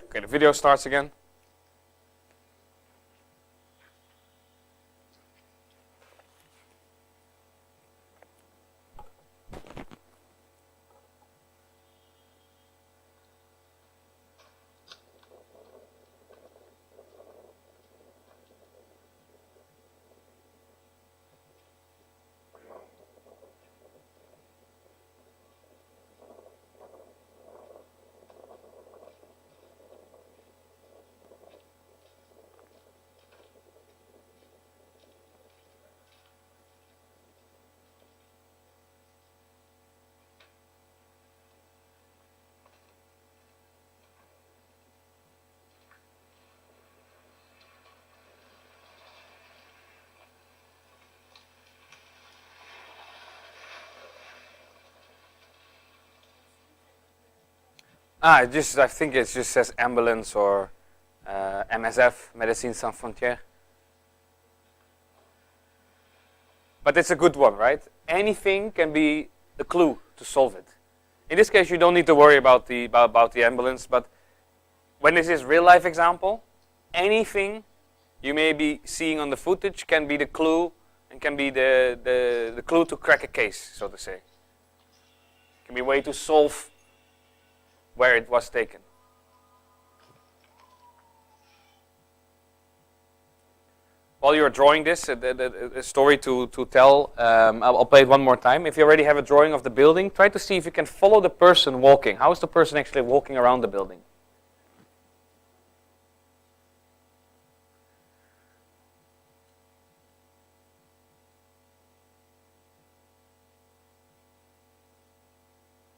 Okay, the video starts again. I think it just says ambulance or MSF, Médecins Sans Frontières. But it's a good one, right? Anything can be a clue to solve it. In this case, you don't need to worry about the ambulance, but when this is real life example, anything you may be seeing on the footage can be the clue and can be the clue to crack a case, so to say. can be a way to solve where it was taken. While you're drawing this, a story to tell, I'll play it one more time. If you already have a drawing of the building, try to see if you can follow the person walking. How is the person actually walking around the building?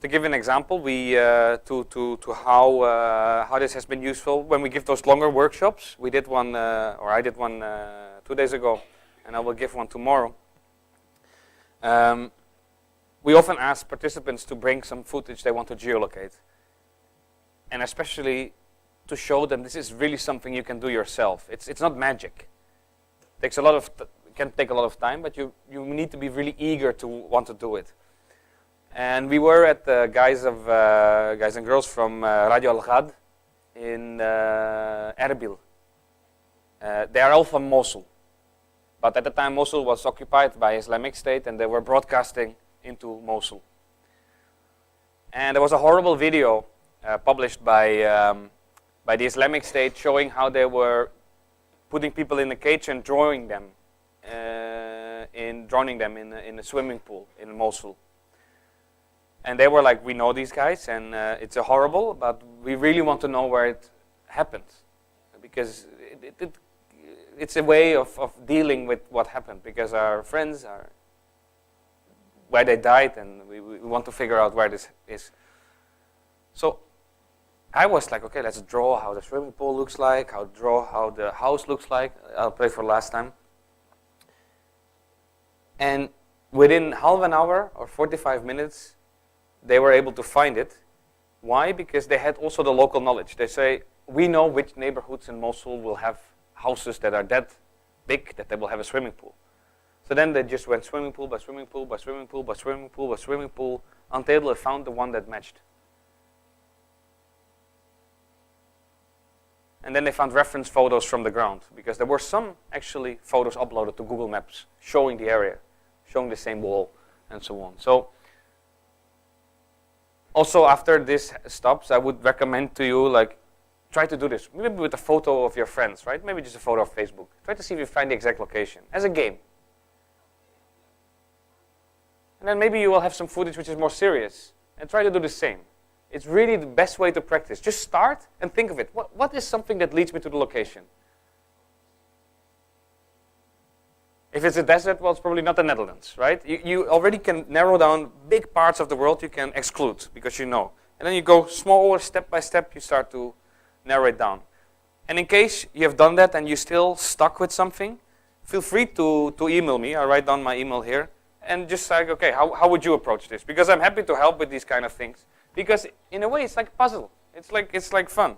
To give an example, we to how this has been useful when we give those longer workshops. We did one, or I did one 2 days ago, and I will give one tomorrow. We often ask participants to bring some footage they want to geolocate, and especially to show them this is really something you can do yourself. It's not magic. It takes a lot of can take a lot of time, but you need to be really eager to want to do it. And we were at the guys and girls from Radio Al Ghad in Erbil. They are all from Mosul, but at the time Mosul was occupied by Islamic State, and they were broadcasting into Mosul. And there was a horrible video published by the Islamic State showing how they were putting people in a cage and drowning them in a swimming pool in Mosul. And they were like, we know these guys, and it's a horrible, but we really want to know where it happened. Because it's a way of dealing with what happened, because our friends are where they died, and we want to figure out where this is. So I was like, okay, let's draw how the swimming pool looks like, draw how the house looks like. I'll play for last time. And within half an hour or 45 minutes, they were able to find it. Why? Because they had also the local knowledge. They say, we know which neighborhoods in Mosul will have houses that are that big that they will have a swimming pool. So then they just went swimming pool by swimming pool by swimming pool by swimming pool by swimming pool until they found the one that matched. And then they found reference photos from the ground, because there were some actually photos uploaded to Google Maps showing the area, showing the same wall, and so on. So also, after this stops, I would recommend to you, like, try to do this. Maybe with a photo of your friends, right? Maybe just a photo of Facebook. Try to see if you find the exact location as a game. And then maybe you will have some footage which is more serious, and try to do the same. It's really the best way to practice. Just start and think of it. What is something that leads me to the location? If it's a desert, well, it's probably not the Netherlands, right? You already can narrow down big parts of the world you can exclude, because you know. And then you go smaller, step by step, you start to narrow it down. And in case you have done that and you're still stuck with something, feel free to email me. I'll write down my email here. And just say, okay, how would you approach this? Because I'm happy to help with these kind of things. Because in a way, it's like a puzzle. It's like fun.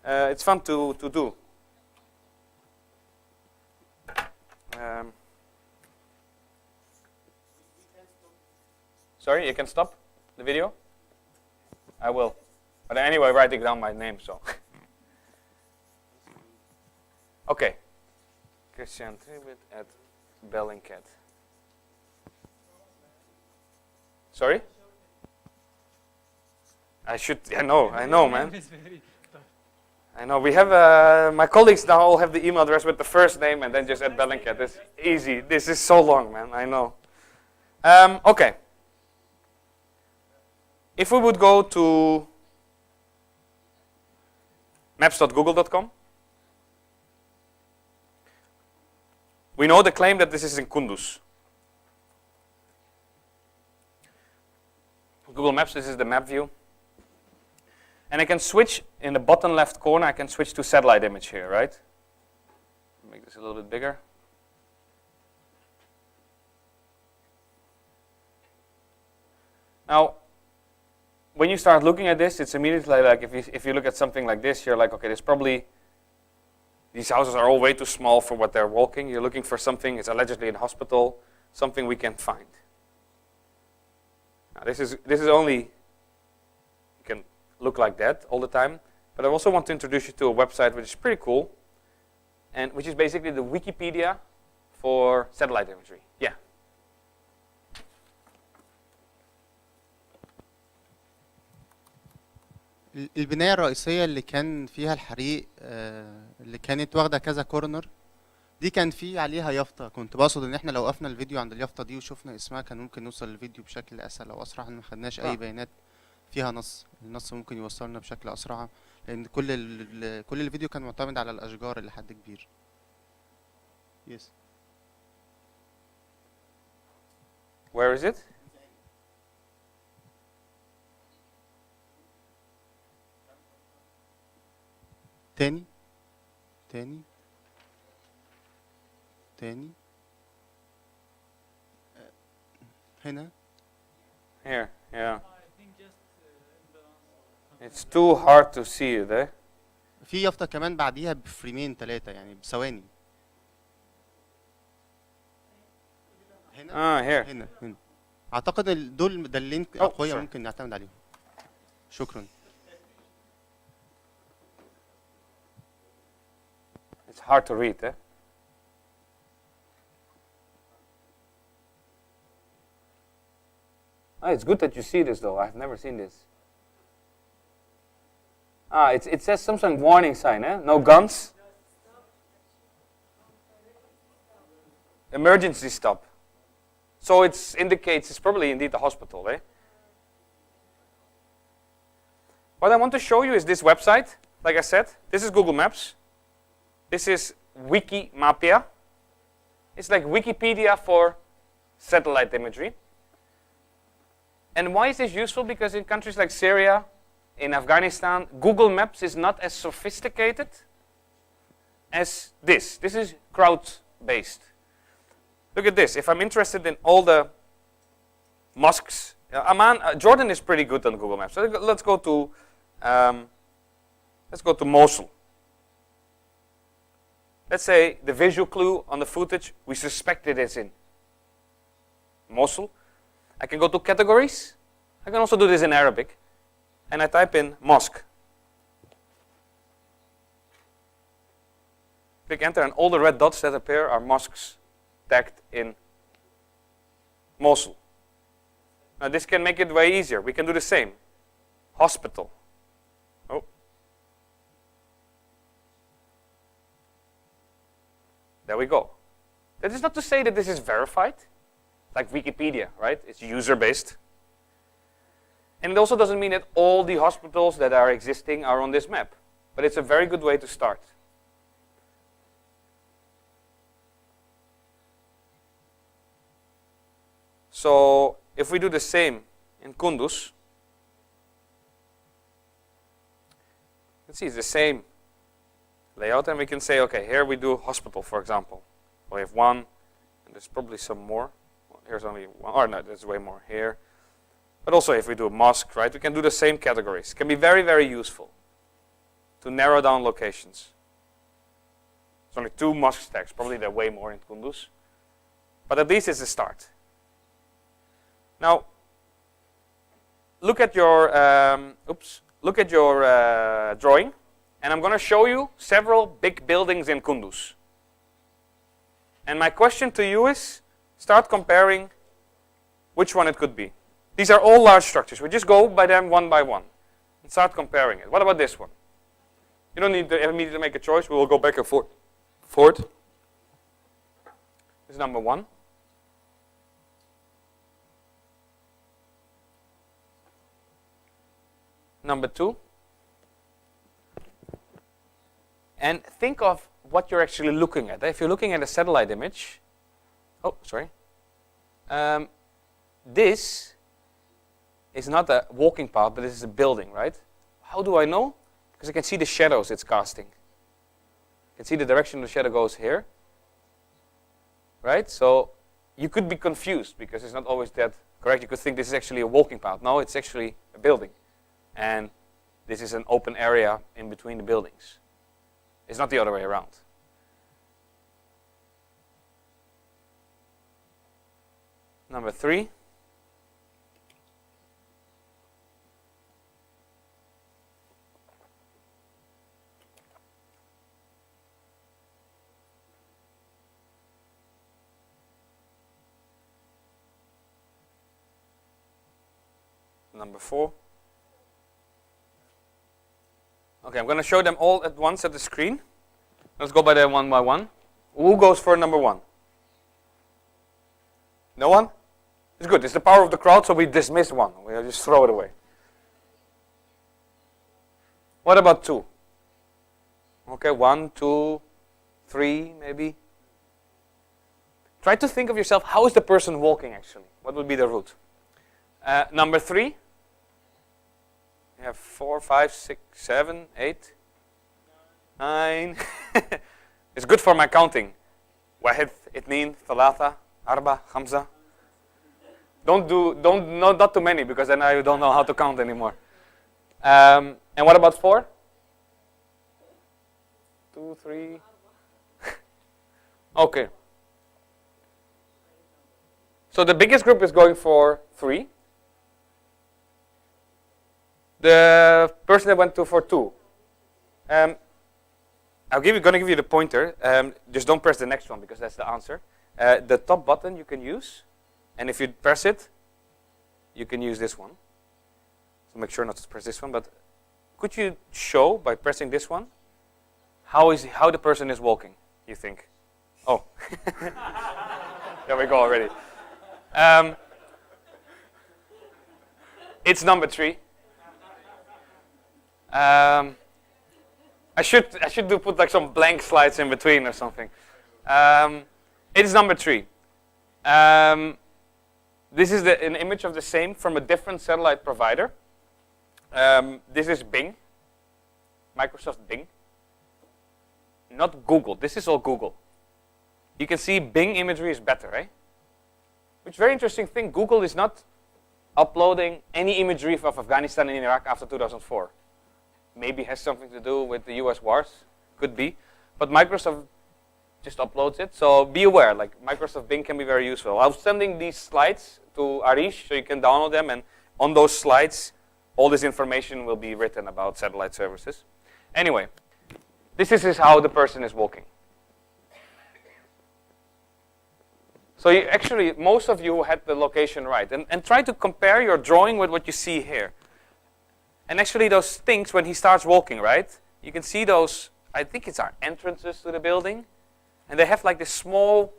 It's fun to do. Sorry, you can stop the video? I will. But anyway, writing down my name, so. Okay. Christian Tribut at Bellingcat. Sorry? I know, man. I know. We have, my colleagues now all have the email address with the first name and then just at Bellingcat. It's easy. This is so long, man. I know. Okay. If we would go to maps.google.com, we know the claim that this is in Kunduz. Google Maps, this is the map view. And I can switch in the bottom left corner, I can switch to satellite image here, right? Make this a little bit bigger. Now, when you start looking at this, it's immediately like, if you look at something like this, you're like, okay, there's probably, these houses are all way too small for what they're walking. You're looking for something, it's allegedly in a hospital, something we can find. Now, this is only, you can look like that all the time, but I also want to introduce you to a website which is pretty cool, and which is basically the Wikipedia for satellite imagery. Yeah. البناية الرئيسية اللي كان فيها الحريق اللي كانت واخدة كذا كورنر دي كان في عليها يافطة. كنت بقصد ان احنا لو وقفنا الفيديو عند اليافطة دي وشفنا اسمها كان ممكن نوصل للفيديو بشكل اسهل او اسرع. ما خدناش اي بيانات فيها نص. النص ممكن يوصلنا بشكل اسرع لان كل الفيديو كان معتمد على الاشجار اللي حد كبير. Yes. Where is it? تاني تاني تاني هنا. Here, yeah. It's too hard to see you there. في يافطة كمان بعديها بفريمين 3 يعني بثواني. هنا Here. هنا اعتقد دول دليل اقوياء ممكن نعتمد عليهم. شكرا. It's hard to read, eh? Oh, it's good that you see this, though. I've never seen this. It says some warning sign, eh? No guns. Emergency stop. So it indicates it's probably indeed the hospital, eh? What I want to show you is this website. Like I said, this is Google Maps. This is Wikimapia. It's like Wikipedia for satellite imagery. And why is this useful? Because in countries like Syria, in Afghanistan, Google Maps is not as sophisticated as this. This is crowd-based. Look at this. If I'm interested in all the mosques, Jordan is pretty good on Google Maps. So let's go to Mosul. Let's say the visual clue on the footage, we suspect it is in Mosul. I can go to categories. I can also do this in Arabic. And I type in mosque. Click enter, and all the red dots that appear are mosques tagged in Mosul. Now this can make it way easier. We can do the same. Hospital. Oh. There we go. That is not to say that this is verified, like Wikipedia, right? It's user-based. And it also doesn't mean that all the hospitals that are existing are on this map. But it's a very good way to start. So if we do the same in Kunduz, let's see, it's the same layout, and we can say, okay, here we do hospital, for example. We have one, and there's probably some more. Well, here's only one, or no, there's way more here. But also if we do a mosque, right, we can do the same categories. It can be very, very useful to narrow down locations. There's only 2 mosque tags, probably there are way more in Kunduz. But at least it's a start. Now, look at your drawing, and I'm going to show you several big buildings in Kunduz. And my question to you is, start comparing which one it could be. These are all large structures. We just go by them one by one and start comparing it. What about this one? You don't need to immediately make a choice. We will go back and forth. This is number 1. Number 2. And think of what you're actually looking at. If you're looking at a satellite image, this is not a walking path, but this is a building, right? How do I know? Because I can see the shadows it's casting. I can see the direction the shadow goes here, right? So you could be confused because it's not always that correct. You could think this is actually a walking path. No, it's actually a building. And this is an open area in between the buildings. It's not the other way around. Number 3. Number 4. Okay, I'm going to show them all at once at the screen. Let's go by them one by one. Who goes for number 1? No one? It's good. It's the power of the crowd, so we dismiss one. We'll just throw it away. What about 2? Okay, 1, 2, 3, maybe. Try to think of yourself, how is the person walking actually? What would be the route? Number 3. You have 4, 5, 6, 7, 8, 9. It's good for my counting. Wahid, itneen, thalatha, arba, khamsa. Not too many, because then I don't know how to count anymore. And what about 4? 2, 3. Okay. So the biggest group is going for 3. The person that went for 2. I'm going to give you the pointer. Just don't press the next one, because that's the answer. The top button you can use, and if you press it, you can use this one. So make sure not to press this one. But could you show by pressing this one how the person is walking? You think? Oh, there we go already. It's number 3. I should put like some blank slides in between or something. It is number 3. This is an image of the same from a different satellite provider. This is Bing, Microsoft Bing. Not Google. This is all Google. You can see Bing imagery is better, right? Which very interesting thing. Google is not uploading any imagery of Afghanistan and Iraq after 2004. Maybe has something to do with the US wars. Could be. But Microsoft just uploads it. So be aware, like Microsoft Bing can be very useful. I'm sending these slides to ARIJ so you can download them. And on those slides, all this information will be written about satellite services. Anyway, this is how the person is walking. So actually, most of you had the location right. And try to compare your drawing with what you see here. And actually those things, when he starts walking, right? You can see those, I think it's our entrances to the building. And they have like this small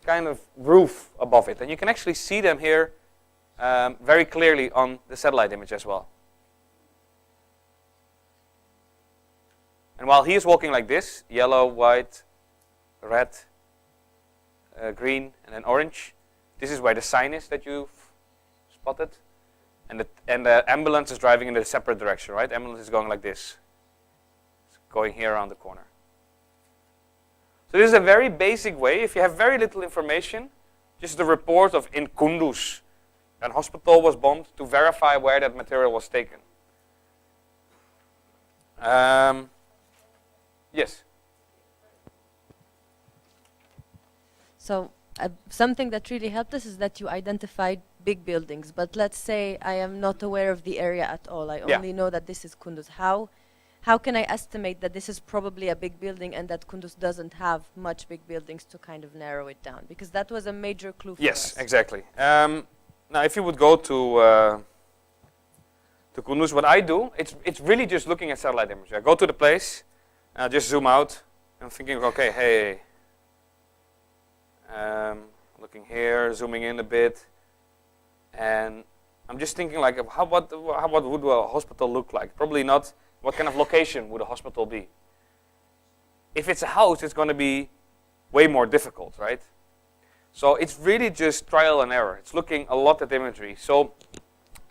kind of roof above it. And you can actually see them here very clearly on the satellite image as well. And while he is walking like this, yellow, white, red, green, and then orange, this is where the sign is that you've spotted. And the ambulance is driving in a separate direction, right? Ambulance is going like this. It's going here around the corner. So this is a very basic way. If you have very little information, just the report of in Kunduz, a hospital was bombed, to verify where that material was taken. Yes? So something that really helped us is that you identified big buildings. But let's say I am not aware of the area at all. I only know that this is Kunduz. How can I estimate that this is probably a big building and that Kunduz doesn't have much big buildings to kind of narrow it down? Because that was a major clue for us. Yes, exactly. Now, if you would go to Kunduz, what I do, it's really just looking at satellite imagery. I go to the place, and I just zoom out. I'm thinking, okay, hey, looking here, zooming in a bit, and I'm just thinking like, what would a hospital look like? Probably not. What kind of location would a hospital be? If it's a house, it's going to be way more difficult, right? So it's really just trial and error. It's looking a lot at imagery. So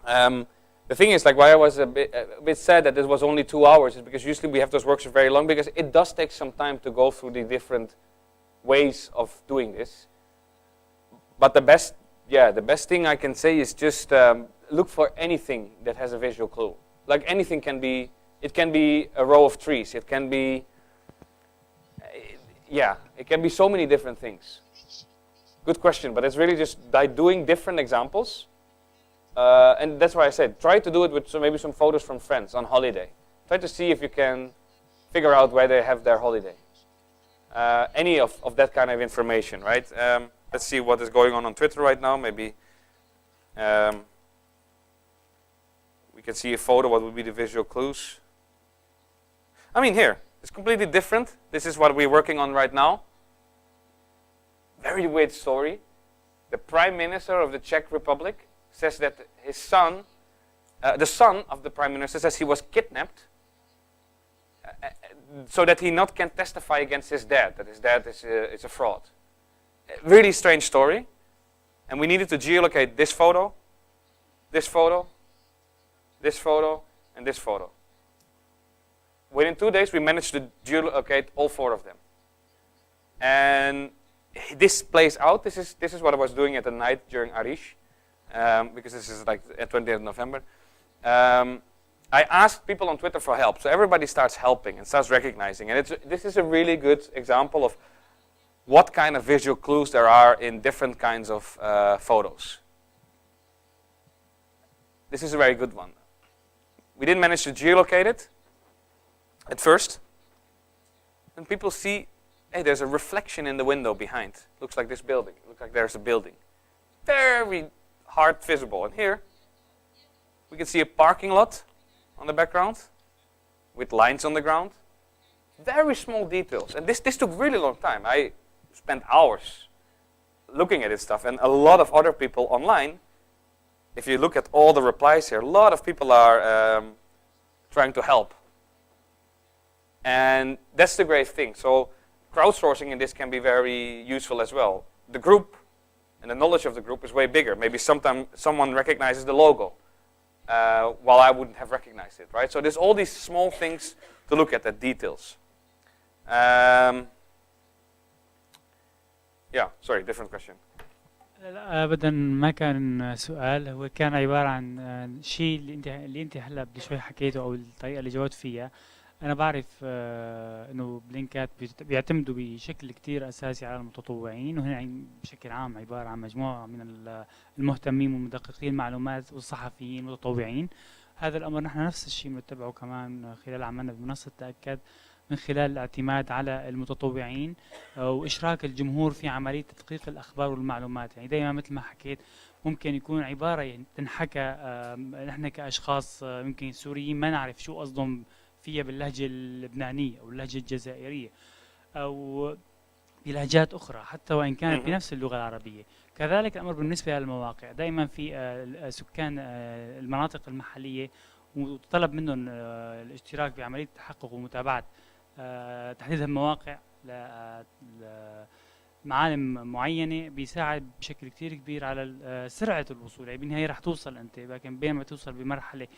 the thing is, like, why I was a bit sad that this was only 2 hours is because usually we have those workshops very long, because it does take some time to go through the different ways of doing this. But the best thing I can say is just look for anything that has a visual clue. Like anything can be. It can be a row of trees. It can be, it can be so many different things. Good question, but it's really just by doing different examples. And that's why I said, try to do it with maybe some photos from friends on holiday. Try to see if you can figure out where they have their holiday. Any of that kind of information, right? Let's see what is going on Twitter right now. Maybe we can see a photo. What would be the visual clues? I mean, here, it's completely different. This is what we're working on right now. Very weird story. The Prime Minister of the Czech Republic says that his son, the son of the Prime Minister says he was kidnapped so that he not can testify against his dad, that his dad is a fraud. Really strange story. And we needed to geolocate this photo, this photo, this photo, and this photo. Within 2 days, we managed to geolocate all 4 of them. And this plays out. This is what I was doing at the night during ARIJ, because this is like 20th of November. I asked people on Twitter for help, so everybody starts helping and starts recognizing. And this is a really good example of what kind of visual clues there are in different kinds of photos. This is a very good one. We didn't manage to geolocate it at first. And people see, hey, there's a reflection in the window behind. Looks like this building. Looks like there's a building. Very hard visible. And here, we can see a parking lot on the background with lines on the ground. Very small details. And this took really long time. I spent hours looking at this stuff. And a lot of other people online, if you look at all the replies here, a lot of people are trying to help. And that's the great thing. So crowdsourcing in this can be very useful as well. The group and the knowledge of the group is way bigger. Maybe someone recognizes the logo, while I wouldn't have recognized it, right? So there's all these small things to look at, the details. Yeah, sorry, different question. لا ابدا ما كان سؤال، هو كان عباره عن شيء اللي انت هلا قبل شوي حكيته او الطريقه اللي جاوبت فيها. انا بعرف انه بلينكات بيعتمدوا بشكل كتير اساسي على المتطوعين، وهنا بشكل عام عباره عن مجموعه من المهتمين ومدققين المعلومات والصحفيين المتطوعين. هذا الامر نحن نفس الشيء بنتبعه كمان خلال عملنا بمنصه تاكد، من خلال الاعتماد على المتطوعين واشراك الجمهور في عمليه تدقيق الاخبار والمعلومات. يعني دائما مثل ما حكيت ممكن يكون عباره تنحكى نحن كاشخاص يمكن سوريين ما نعرف شو قصدهم فيها باللهجه اللبنانيه او اللهجه الجزائريه او بلهجات اخرى حتى وان كانت بنفس اللغه العربيه. كذلك الامر بالنسبه للمواقع، دائما في سكان المناطق المحليه وطلب منهم الاشتراك بعمليه تحقق ومتابعه تحديد المواقع لمعالم معينه بيساعد بشكل كثير كبير على سرعه الوصول. يعني بالنهايه رح توصل انت، لكن بينما توصل بمرحله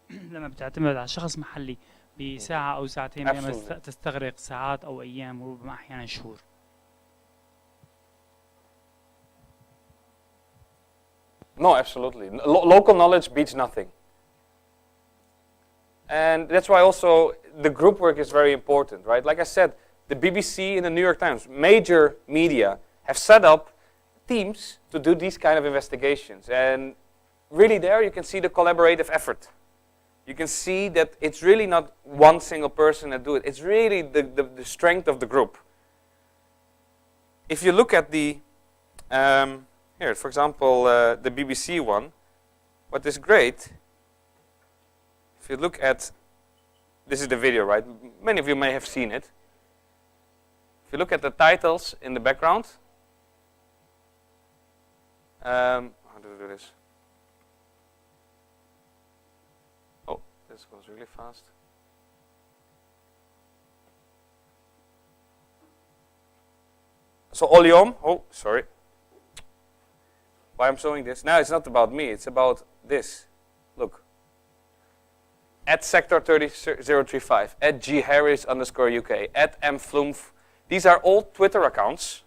لما بتعتمد على شخص محلي بساعه او ساعتين بينما تستغرق ساعات او ايام وربما احيانا شهور. No, absolutely. Local knowledge beats nothing. And that's why also the group work is very important, right? Like I said, the BBC and the New York Times, major media, have set up teams to do these kind of investigations. And really there you can see the collaborative effort. You can see that it's really not one single person that do it. It's really the strength of the group. If you look at the, here, for example, the BBC one, what is great, if you look at, this is the video, right? Many of you may have seen it. If you look at the titles in the background, how do we do this? Oh, this goes really fast. So Oliom, oh, sorry. Why I'm showing this? Now it's not about me, it's about this. Look. At Sector 30035, at gharris_UK, at mfloomf. These are all Twitter accounts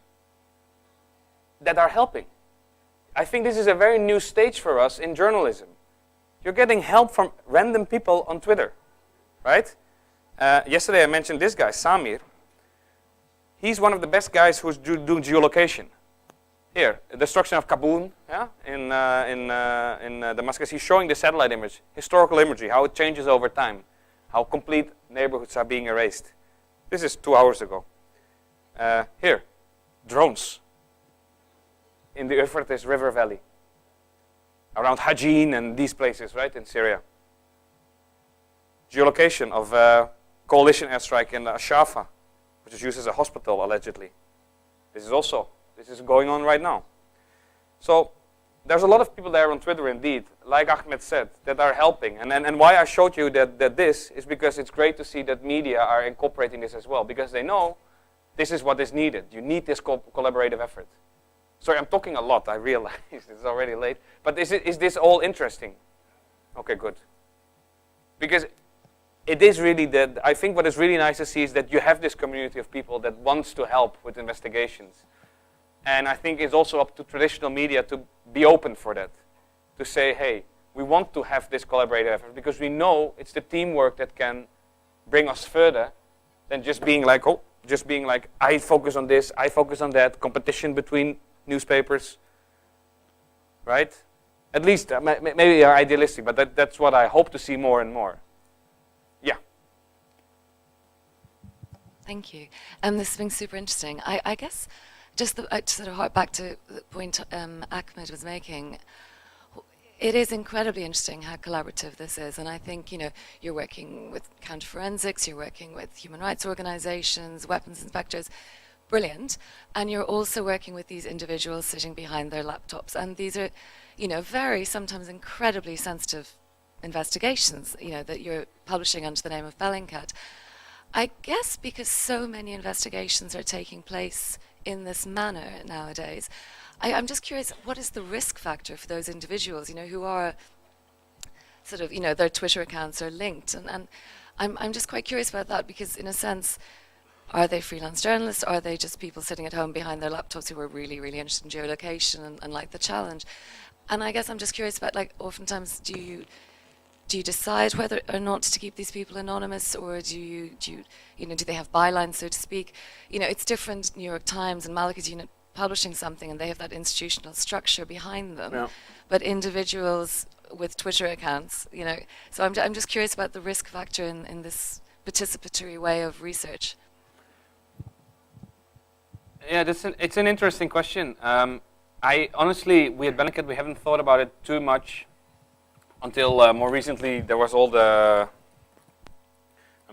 that are helping. I think this is a very new stage for us in journalism. You're getting help from random people on Twitter, right? Yesterday I mentioned this guy, Samir. He's one of the best guys who's doing geolocation. Here, destruction of Cameroon, yeah, in Damascus. He's showing the satellite image, historical imagery, how it changes over time, how complete neighborhoods are being erased. This is 2 hours ago. Here, drones in the Euphrates River Valley, around Hajin and these places, right, in Syria. Geolocation of coalition airstrike in Ashafa, which is used as a hospital, allegedly. This is going on right now. So there's a lot of people there on Twitter, indeed, like Ahmed said, that are helping. And why I showed you that this is because it's great to see that media are incorporating this as well, because they know this is what is needed. You need this collaborative effort. Sorry, I'm talking a lot, I realize. It's already late. But is this all interesting? Okay, good. Because it is really I think what is really nice to see is that you have this community of people that wants to help with investigations. And I think it's also up to traditional media to be open for that. To say, hey, we want to have this collaborative effort because we know it's the teamwork that can bring us further than just being like, I focus on this, I focus on that, competition between newspapers, right? At least, maybe they are idealistic, but that's what I hope to see more and more. Yeah. Thank you. This has been super interesting. I guess just to sort of hark back to the point Ahmed was making, it is incredibly interesting how collaborative this is, and I think you're working with counter-forensics, you're working with human rights organizations, weapons inspectors, brilliant, and you're also working with these individuals sitting behind their laptops, and these are, very sometimes incredibly sensitive investigations, that you're publishing under the name of Bellingcat. I guess because so many investigations are taking place in this manner nowadays, I'm just curious, what is the risk factor for those individuals, who are sort of, their Twitter accounts are linked, and I'm just quite curious about that, because in a sense, are they freelance journalists? Are they just people sitting at home behind their laptops who are really, really interested in geolocation and like the challenge? And I guess I'm just curious about, like, oftentimes do you decide whether or not to keep these people anonymous, or do they have bylines, so to speak? It's different. New York Times and Malik is publishing something, and they have that institutional structure behind them. Yeah. But individuals with Twitter accounts, So I'm just curious about the risk factor in this participatory way of research. Yeah, it's an interesting question. I honestly, we at Bellingcat, we haven't thought about it too much until more recently. There was all the,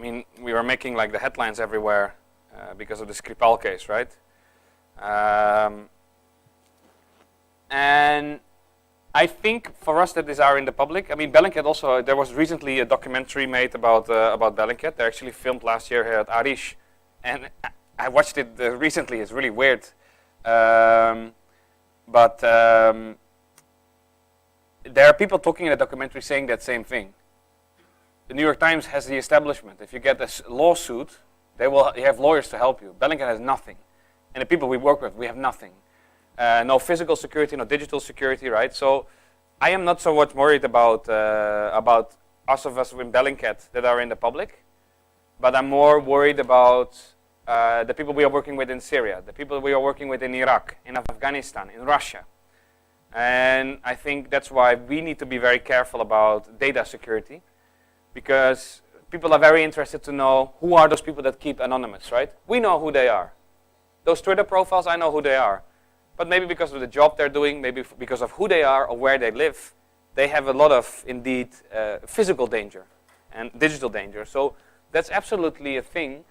we were making like the headlines everywhere because of the Skripal case, right? And I think for us that these are in the public. Bellingcat also, there was recently a documentary made about Bellingcat. They actually filmed last year here at ARIJ, and I watched it recently. It's really weird. But there are people talking in the documentary saying that same thing. The New York Times has the establishment. If you get a lawsuit, you have lawyers to help you. Bellingcat has nothing. And the people we work with, we have nothing. No physical security, no digital security, right? So I am not so much worried about us in Bellingcat that are in the public, but I'm more worried about the people we are working with in Syria, the people we are working with in Iraq, in Afghanistan, in Russia. And I think that's why we need to be very careful about data security, because people are very interested to know who are those people that keep anonymous, right? We know who they are. Those Twitter profiles, I know who they are. But maybe because of the job they're doing, maybe because of who they are or where they live, they have a lot of, indeed, physical danger and digital danger. So that's absolutely a thing,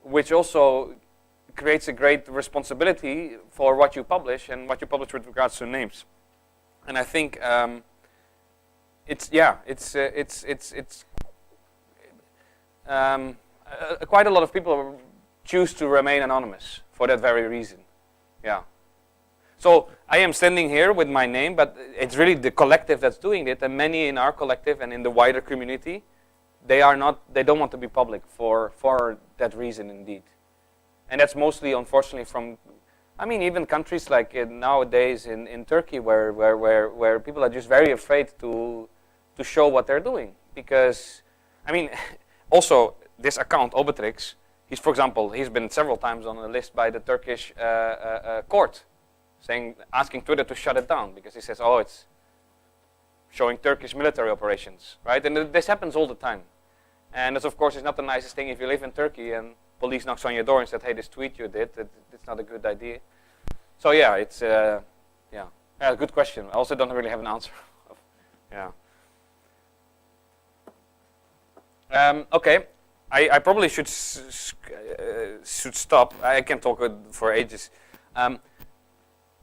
which also creates a great responsibility for what you publish and what you publish with regards to names. And I think quite a lot of people choose to remain anonymous for that very reason. Yeah. So I am standing here with my name, but it's really the collective that's doing it, and many in our collective and in the wider community, they don't want to be public for that reason, indeed. And that's mostly, unfortunately, from, even countries like nowadays in Turkey, where people are just very afraid to show what they're doing, because, also this account Obetrix, for example, he's been several times on a list by the Turkish court, asking Twitter to shut it down because he says, oh, it's showing Turkish military operations, right? And this happens all the time. And this, of course, is not the nicest thing if you live in Turkey and police knocks on your door and said, hey, this tweet you did, it's not a good idea. So yeah, it's a good question. I also don't really have an answer. Yeah. Okay. I probably should stop. I can talk for ages.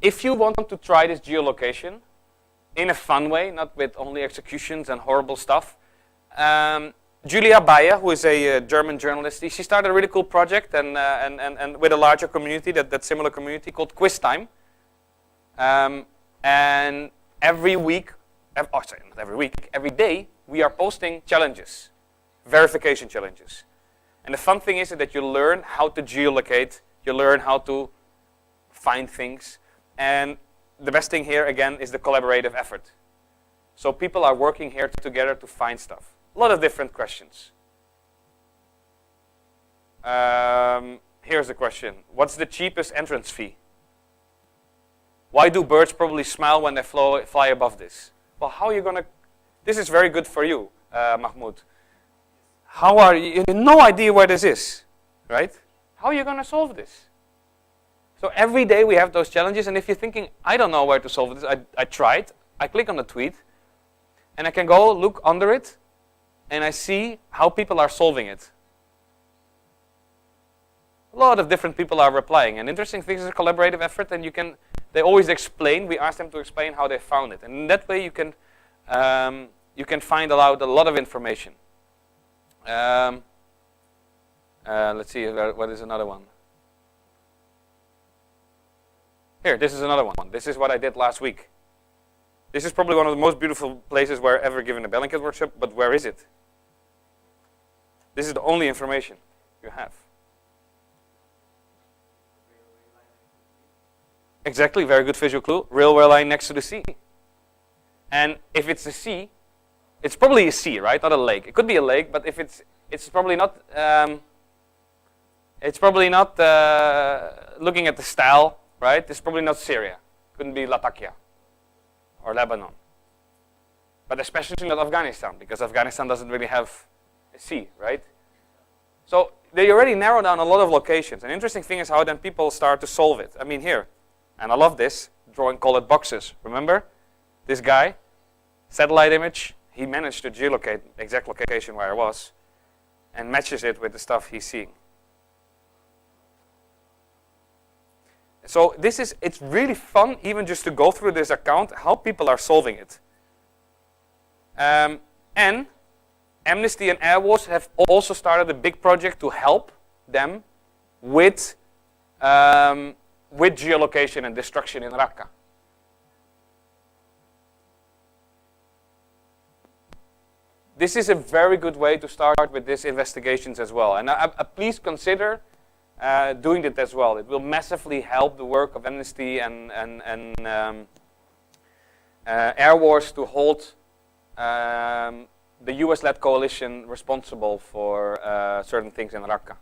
If you want to try this geolocation in a fun way, not with only executions and horrible stuff, Julia Bayer, who is a German journalist, she started a really cool project and with a larger community, that similar community called Quiz Time. And every week, sorry, not every week, every day, we are posting challenges, verification challenges. And the fun thing is that you learn how to geolocate, you learn how to find things. And the best thing here, again, is the collaborative effort. So people are working here together to find stuff. A lot of different questions. Here's the question. What's the cheapest entrance fee? Why do birds probably smile when they fly above this? Well, how are you going to... This is very good for you, Mahmoud. How are you... You have no idea where this is, right? How are you going to solve this? So every day we have those challenges, and if you're thinking, I don't know where to solve this, I tried, I click on the tweet, and I can go look under it, and I see how people are solving it. A lot of different people are replying, and interesting thing is a collaborative effort, and they always explain, we ask them to explain how they found it, and in that way you can find out a lot of information. Let's see, what is another one? Here, this is another one. This is what I did last week. This is probably one of the most beautiful places where I've ever given a Bellingcat workshop, but where is it? This is the only information you have. Exactly, very good visual clue. Railway line next to the sea. And if it's a sea, it's probably a sea, right? Not a lake. It could be a lake, but if it's probably not. Looking at the style, right? It's probably not Syria. Couldn't be Latakia or Lebanon. But especially not Afghanistan, because Afghanistan doesn't really have a sea, right? So they already narrow down a lot of locations. An interesting thing is how then people start to solve it. I mean here, and I love this, drawing colored boxes. Remember? This guy, satellite image, he managed to geolocate the exact location where I was and matches it with the stuff he's seeing. So it's really fun even just to go through this account, how people are solving it. And Amnesty and Air Wars have also started a big project to help them with geolocation and destruction in Raqqa. This is a very good way to start with these investigations as well. And please consider doing it as well. It will massively help the work of Amnesty and Air Wars to hold the US-led coalition responsible for certain things in Raqqa.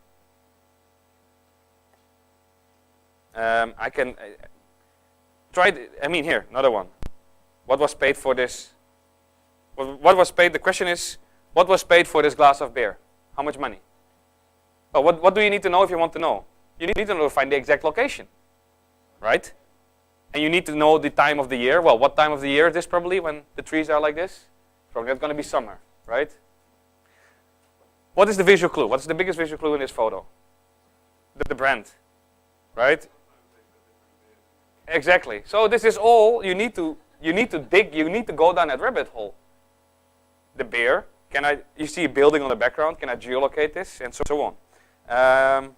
I can try. I mean, here, another one. What was paid for this? What was paid? The question is, what was paid for this glass of beer? How much money? Well, what do you need to know if you want to know? You need to know to find the exact location, right? And you need to know the time of the year. Well, what time of the year is this probably when the trees are like this? Probably not going to be summer, right? What is the visual clue? What's the biggest visual clue in this photo? The brand, right? Exactly. So this is all you need to dig. You need to go down that rabbit hole. The beer. You see a building on the background. Can I geolocate this? And so on. Have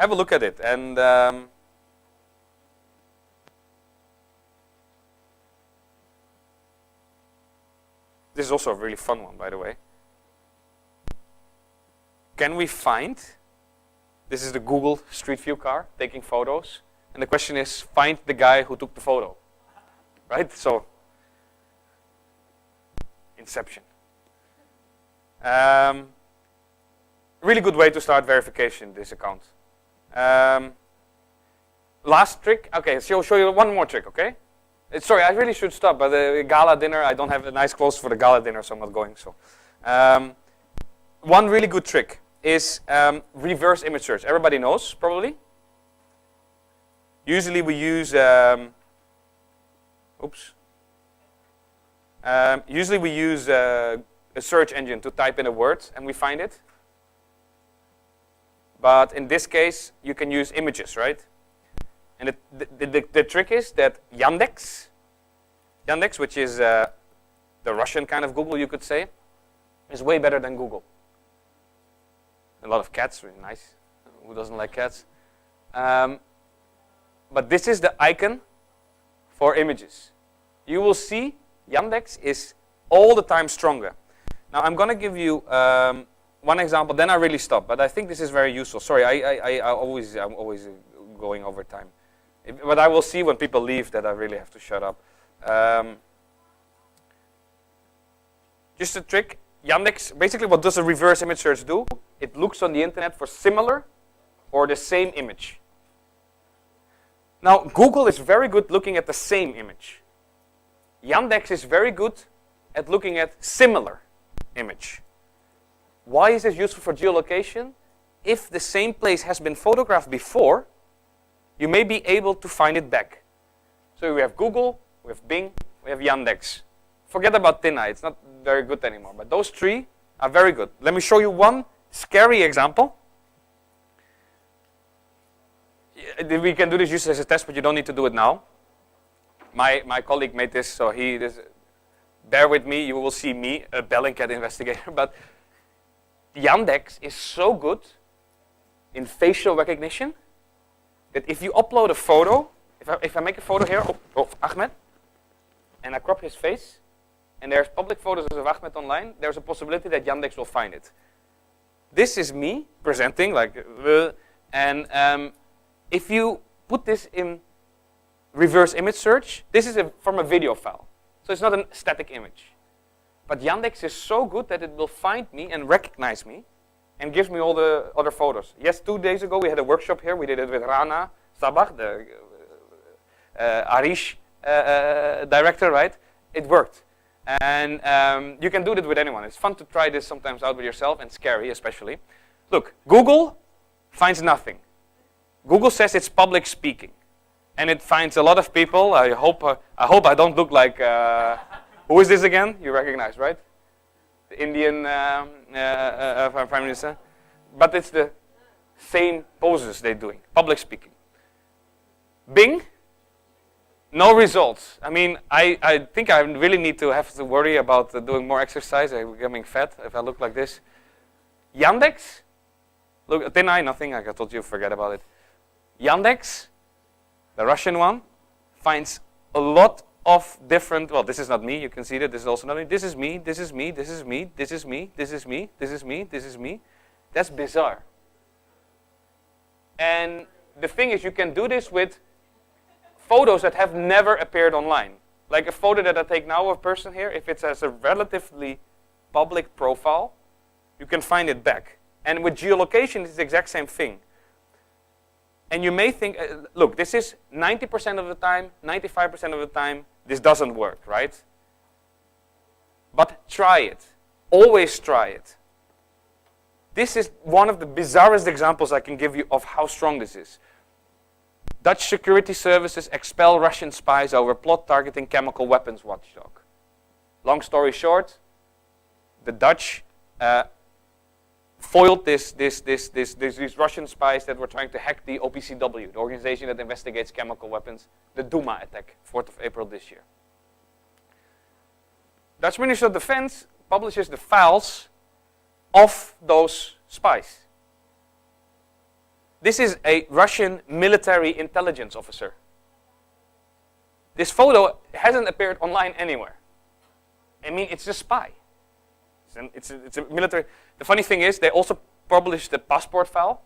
a look at it. And this is also a really fun one, by the way. Can we find? This is the Google Street View car taking photos. And the question is, find the guy who took the photo. Right? So, Inception. Really good way to start verification, this account. Last trick. Okay, so I'll show you one more trick, okay? Sorry, I really should stop, but the gala dinner, I don't have a nice clothes for the gala dinner, so I'm not going. So, one really good trick is reverse image search. Everybody knows, probably. Usually we use, a search engine to type in a word and we find it. But in this case, you can use images, right? And the trick is that Yandex, which is the Russian kind of Google, you could say, is way better than Google. A lot of cats, really nice. Who doesn't like cats? But this is the icon for images. You will see Yandex is all the time stronger. Now I'm going to give you one example, then I really stop. But I think this is very useful. Sorry, I'm always going over time. But I will see when people leave that I really have to shut up. Just a trick. Yandex, basically what does a reverse image search do? It looks on the internet for similar or the same image. Now, Google is very good looking at the same image. Yandex is very good at looking at similar image. Why is this useful for geolocation? If the same place has been photographed before, you may be able to find it back. So we have Google, we have Bing, we have Yandex. Forget about TinEye, it's not very good anymore. But those three are very good. Let me show you one scary example. We can do this just as a test, but you don't need to do it now. My colleague made this, so bear with me, you will see me, a Bellingcat investigator. But Yandex is so good in facial recognition that if you upload a photo, if I make a photo here of Ahmed, and I crop his face, and there's public photos of Ahmed online, there's a possibility that Yandex will find it. This is me presenting, and if you put this in reverse image search, this is from a video file. So it's not a static image. But Yandex is so good that it will find me and recognize me and gives me all the other photos. Yes, 2 days ago we had a workshop here. We did it with Rana Sabah, the ARIJ director, right? It worked. And you can do it with anyone. It's fun to try this sometimes out with yourself, and scary especially. Look, Google finds nothing. Google says it's public speaking. And it finds a lot of people. I hope I don't look like, who is this again? You recognize, right? The Indian Prime Minister. But it's the same poses they're doing, public speaking. Bing, no results. I mean, I think I really need to have to worry about doing more exercise. I'm becoming fat if I look like this. Yandex, look, TinEye, nothing. I told you, forget about it. Yandex, the Russian one, finds a lot of different, well, this is not me, you can see that, this is also not me, this is me, this is me, this is me, this is me, this is me, this is me, this is me. That's bizarre. And the thing is, you can do this with photos that have never appeared online. Like a photo that I take now of a person here, if it has a relatively public profile, you can find it back. And with geolocation, it's the exact same thing. And you may think, look, this is 90% of the time, 95% of the time, this doesn't work, right? But try it. Always try it. This is one of the bizarrest examples I can give you of how strong this is. Dutch security services expel Russian spies over plot targeting chemical weapons watchdog. Long story short, the Dutch foiled these Russian spies that were trying to hack the OPCW, the organization that investigates chemical weapons, the Duma attack, 4th of April this year. Dutch Ministry of Defense publishes the files of those spies. This is a Russian military intelligence officer. This photo hasn't appeared online anywhere. I mean, it's a spy. It's a military. The funny thing is, they also published the passport file,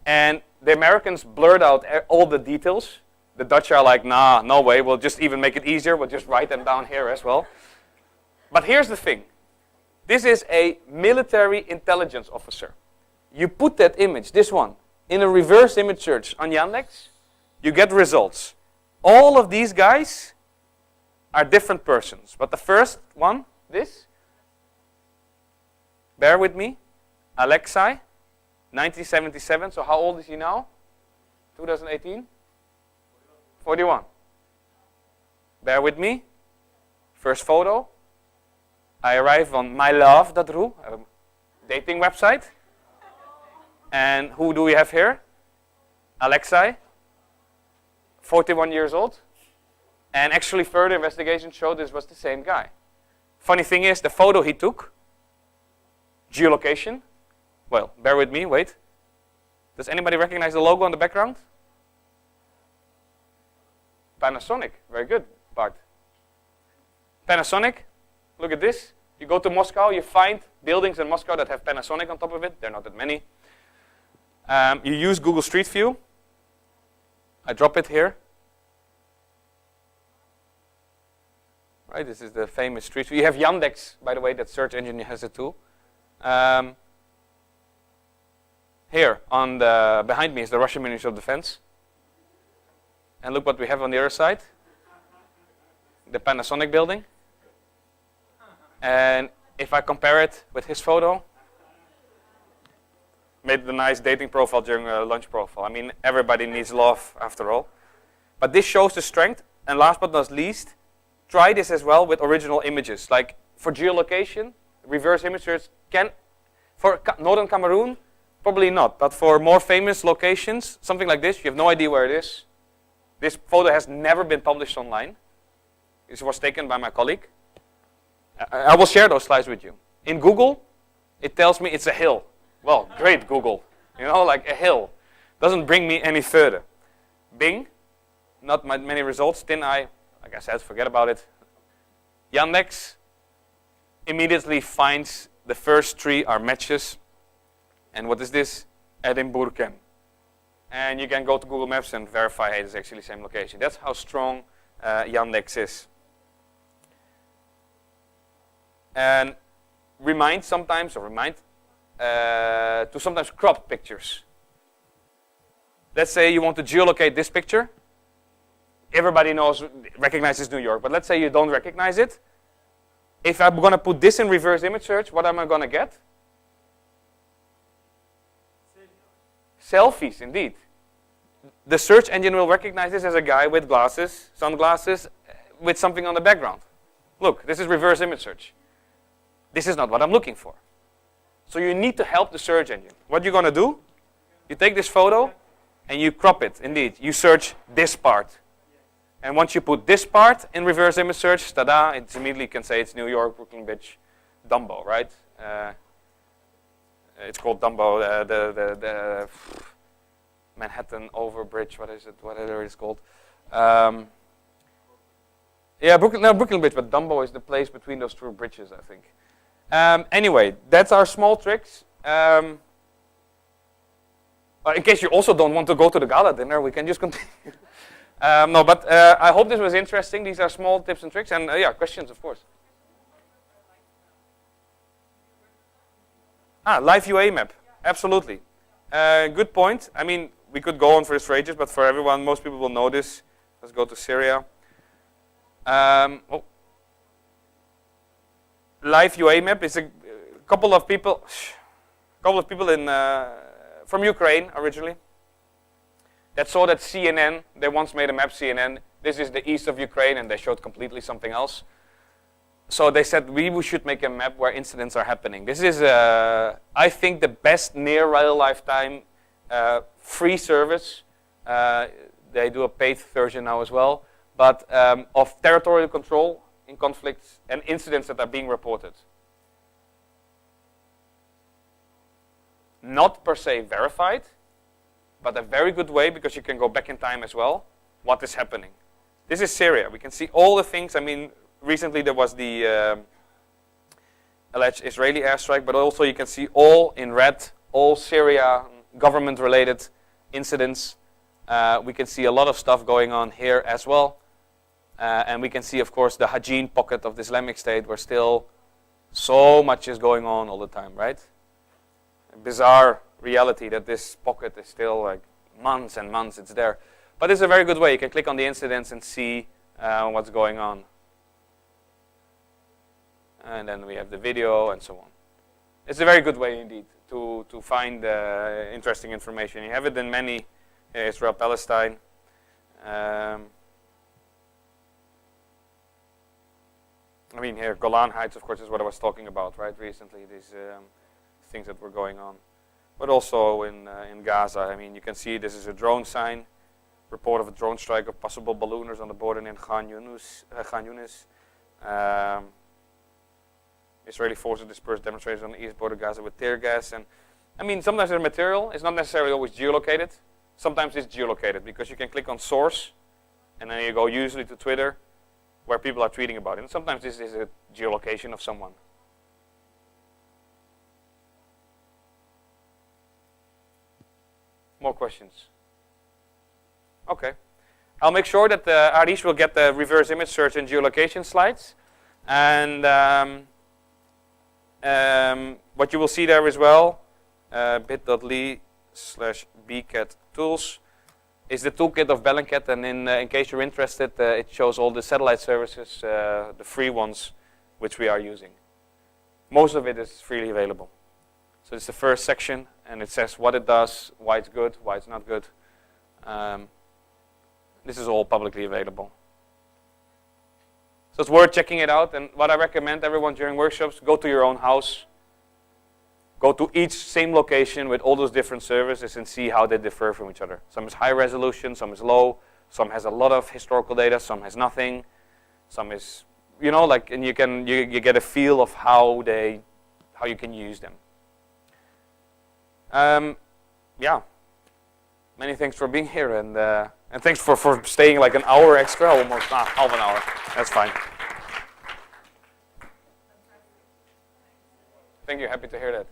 and the Americans blurred out all the details. The Dutch are like, nah, no way, we'll just even make it easier, we'll just write them down here as well. But here's the thing. This is a military intelligence officer. You put that image, this one, in a reverse image search on Yandex, you get results. All of these guys are different persons. But the first one, this, bear with me, Alexei, 1977. So how old is he now? 2018? 41. Bear with me. First photo. I arrive on mylove.ru, a dating website. And who do we have here? Alexei, 41 years old. And actually further investigation showed this was the same guy. Funny thing is, the photo he took, Geolocation. Well, bear with me, wait. Does anybody recognize the logo on the background? Panasonic, very good, Bart. Panasonic, look at this. You go to Moscow, you find buildings in Moscow that have Panasonic on top of it. There are not that many. You use Google Street View. I drop it here. Right, this is the famous Street View. You have Yandex, by the way, that search engine has it too. Here, on the behind me is the Russian Ministry of Defense. And look what we have on the other side. The Panasonic building. And if I compare it with his photo, made the nice dating profile during a lunch profile. I mean, everybody needs love after all. But this shows the strength. And last but not least, try this as well with original images. Like for geolocation, reverse image search can, for northern Cameroon, probably not. But for more famous locations, something like this, you have no idea where it is. This photo has never been published online. This was taken by my colleague. I will share those slides with you. In Google, it tells me it's a hill. Well, great Google. You know, like a hill. Doesn't bring me any further. Bing, not many results. TinEye, like I said, forget about it. Yandex immediately finds the first three are matches. And what is this? Edinburgh. And you can go to Google Maps and verify, hey, it's actually the same location. That's how strong Yandex is. And to sometimes crop pictures. Let's say you want to geolocate this picture. Everybody recognizes New York, but let's say you don't recognize it. If I'm going to put this in reverse image search, what am I going to get? Selfies, indeed. The search engine will recognize this as a guy with glasses, sunglasses, with something on the background. Look, this is reverse image search. This is not what I'm looking for. So you need to help the search engine. What you're going to do, you take this photo and you crop it. Indeed, you search this part. And once you put this part in reverse image search, tada, it immediately can say it's New York, Brooklyn Bridge, Dumbo, right? It's called Dumbo, the Manhattan Overbridge, what is it, whatever it's called. Yeah, Brooklyn Bridge, but Dumbo is the place between those two bridges, I think. Anyway, that's our small tricks. In case you also don't want to go to the gala dinner, we can just continue. I hope this was interesting. These are small tips and tricks. And yeah, questions, of course. Live UA map. Absolutely. Good point. I mean, we could go on for this for ages, but for everyone, most people will know this. Let's go to Syria. Live UA map is a couple of people from Ukraine originally that saw that CNN, they once made a map, CNN, this is the east of Ukraine, and they showed completely something else. So they said, we should make a map where incidents are happening. This is, I think, the best near real lifetime free service. They do a paid version now as well, but of territorial control in conflicts and incidents that are being reported. Not per se verified, but a very good way because you can go back in time as well, what is happening. This is Syria. We can see all the things. I mean, recently there was the alleged Israeli airstrike, but also you can see all in red, all Syria government-related incidents. We can see a lot of stuff going on here as well. And we can see, of course, the Hajin pocket of the Islamic State where still so much is going on all the time, right? A bizarre reality that this pocket is still like months and months it's there. But it's a very good way. You can click on the incidents and see what's going on. And then we have the video and so on. It's a very good way indeed to find interesting information. You have it in many Israel, Palestine. I mean, here, Golan Heights, of course, is what I was talking about, right, recently, these things that were going on. But also in Gaza, I mean, you can see this is a drone sign, report of a drone strike of possible ballooners on the border in Khan Yunis. Israeli forces dispersed demonstrators on the east border of Gaza with tear gas. And I mean, sometimes the material is not necessarily always geolocated. Sometimes it's geolocated because you can click on source, and then you go usually to Twitter, where people are tweeting about it. And sometimes this is a geolocation of someone. More questions? Okay. I'll make sure that ARIJ will get the reverse image search and geolocation slides. And what you will see there as well, bit.ly/bcattools, is the toolkit of Bellingcat. And in case you're interested, it shows all the satellite services, the free ones, which we are using. Most of it is freely available. So it's the first section, and it says what it does, why it's good, why it's not good. This is all publicly available. So it's worth checking it out. And what I recommend everyone during workshops, go to your own house. Go to each same location with all those different services and see how they differ from each other. Some is high resolution, some is low, some has a lot of historical data, some has nothing, some is, you know, like, and you get a feel of how you can use them. Yeah, many thanks for being here, and thanks for staying like an hour extra, almost half an hour. That's fine. Thank you. Happy to hear that.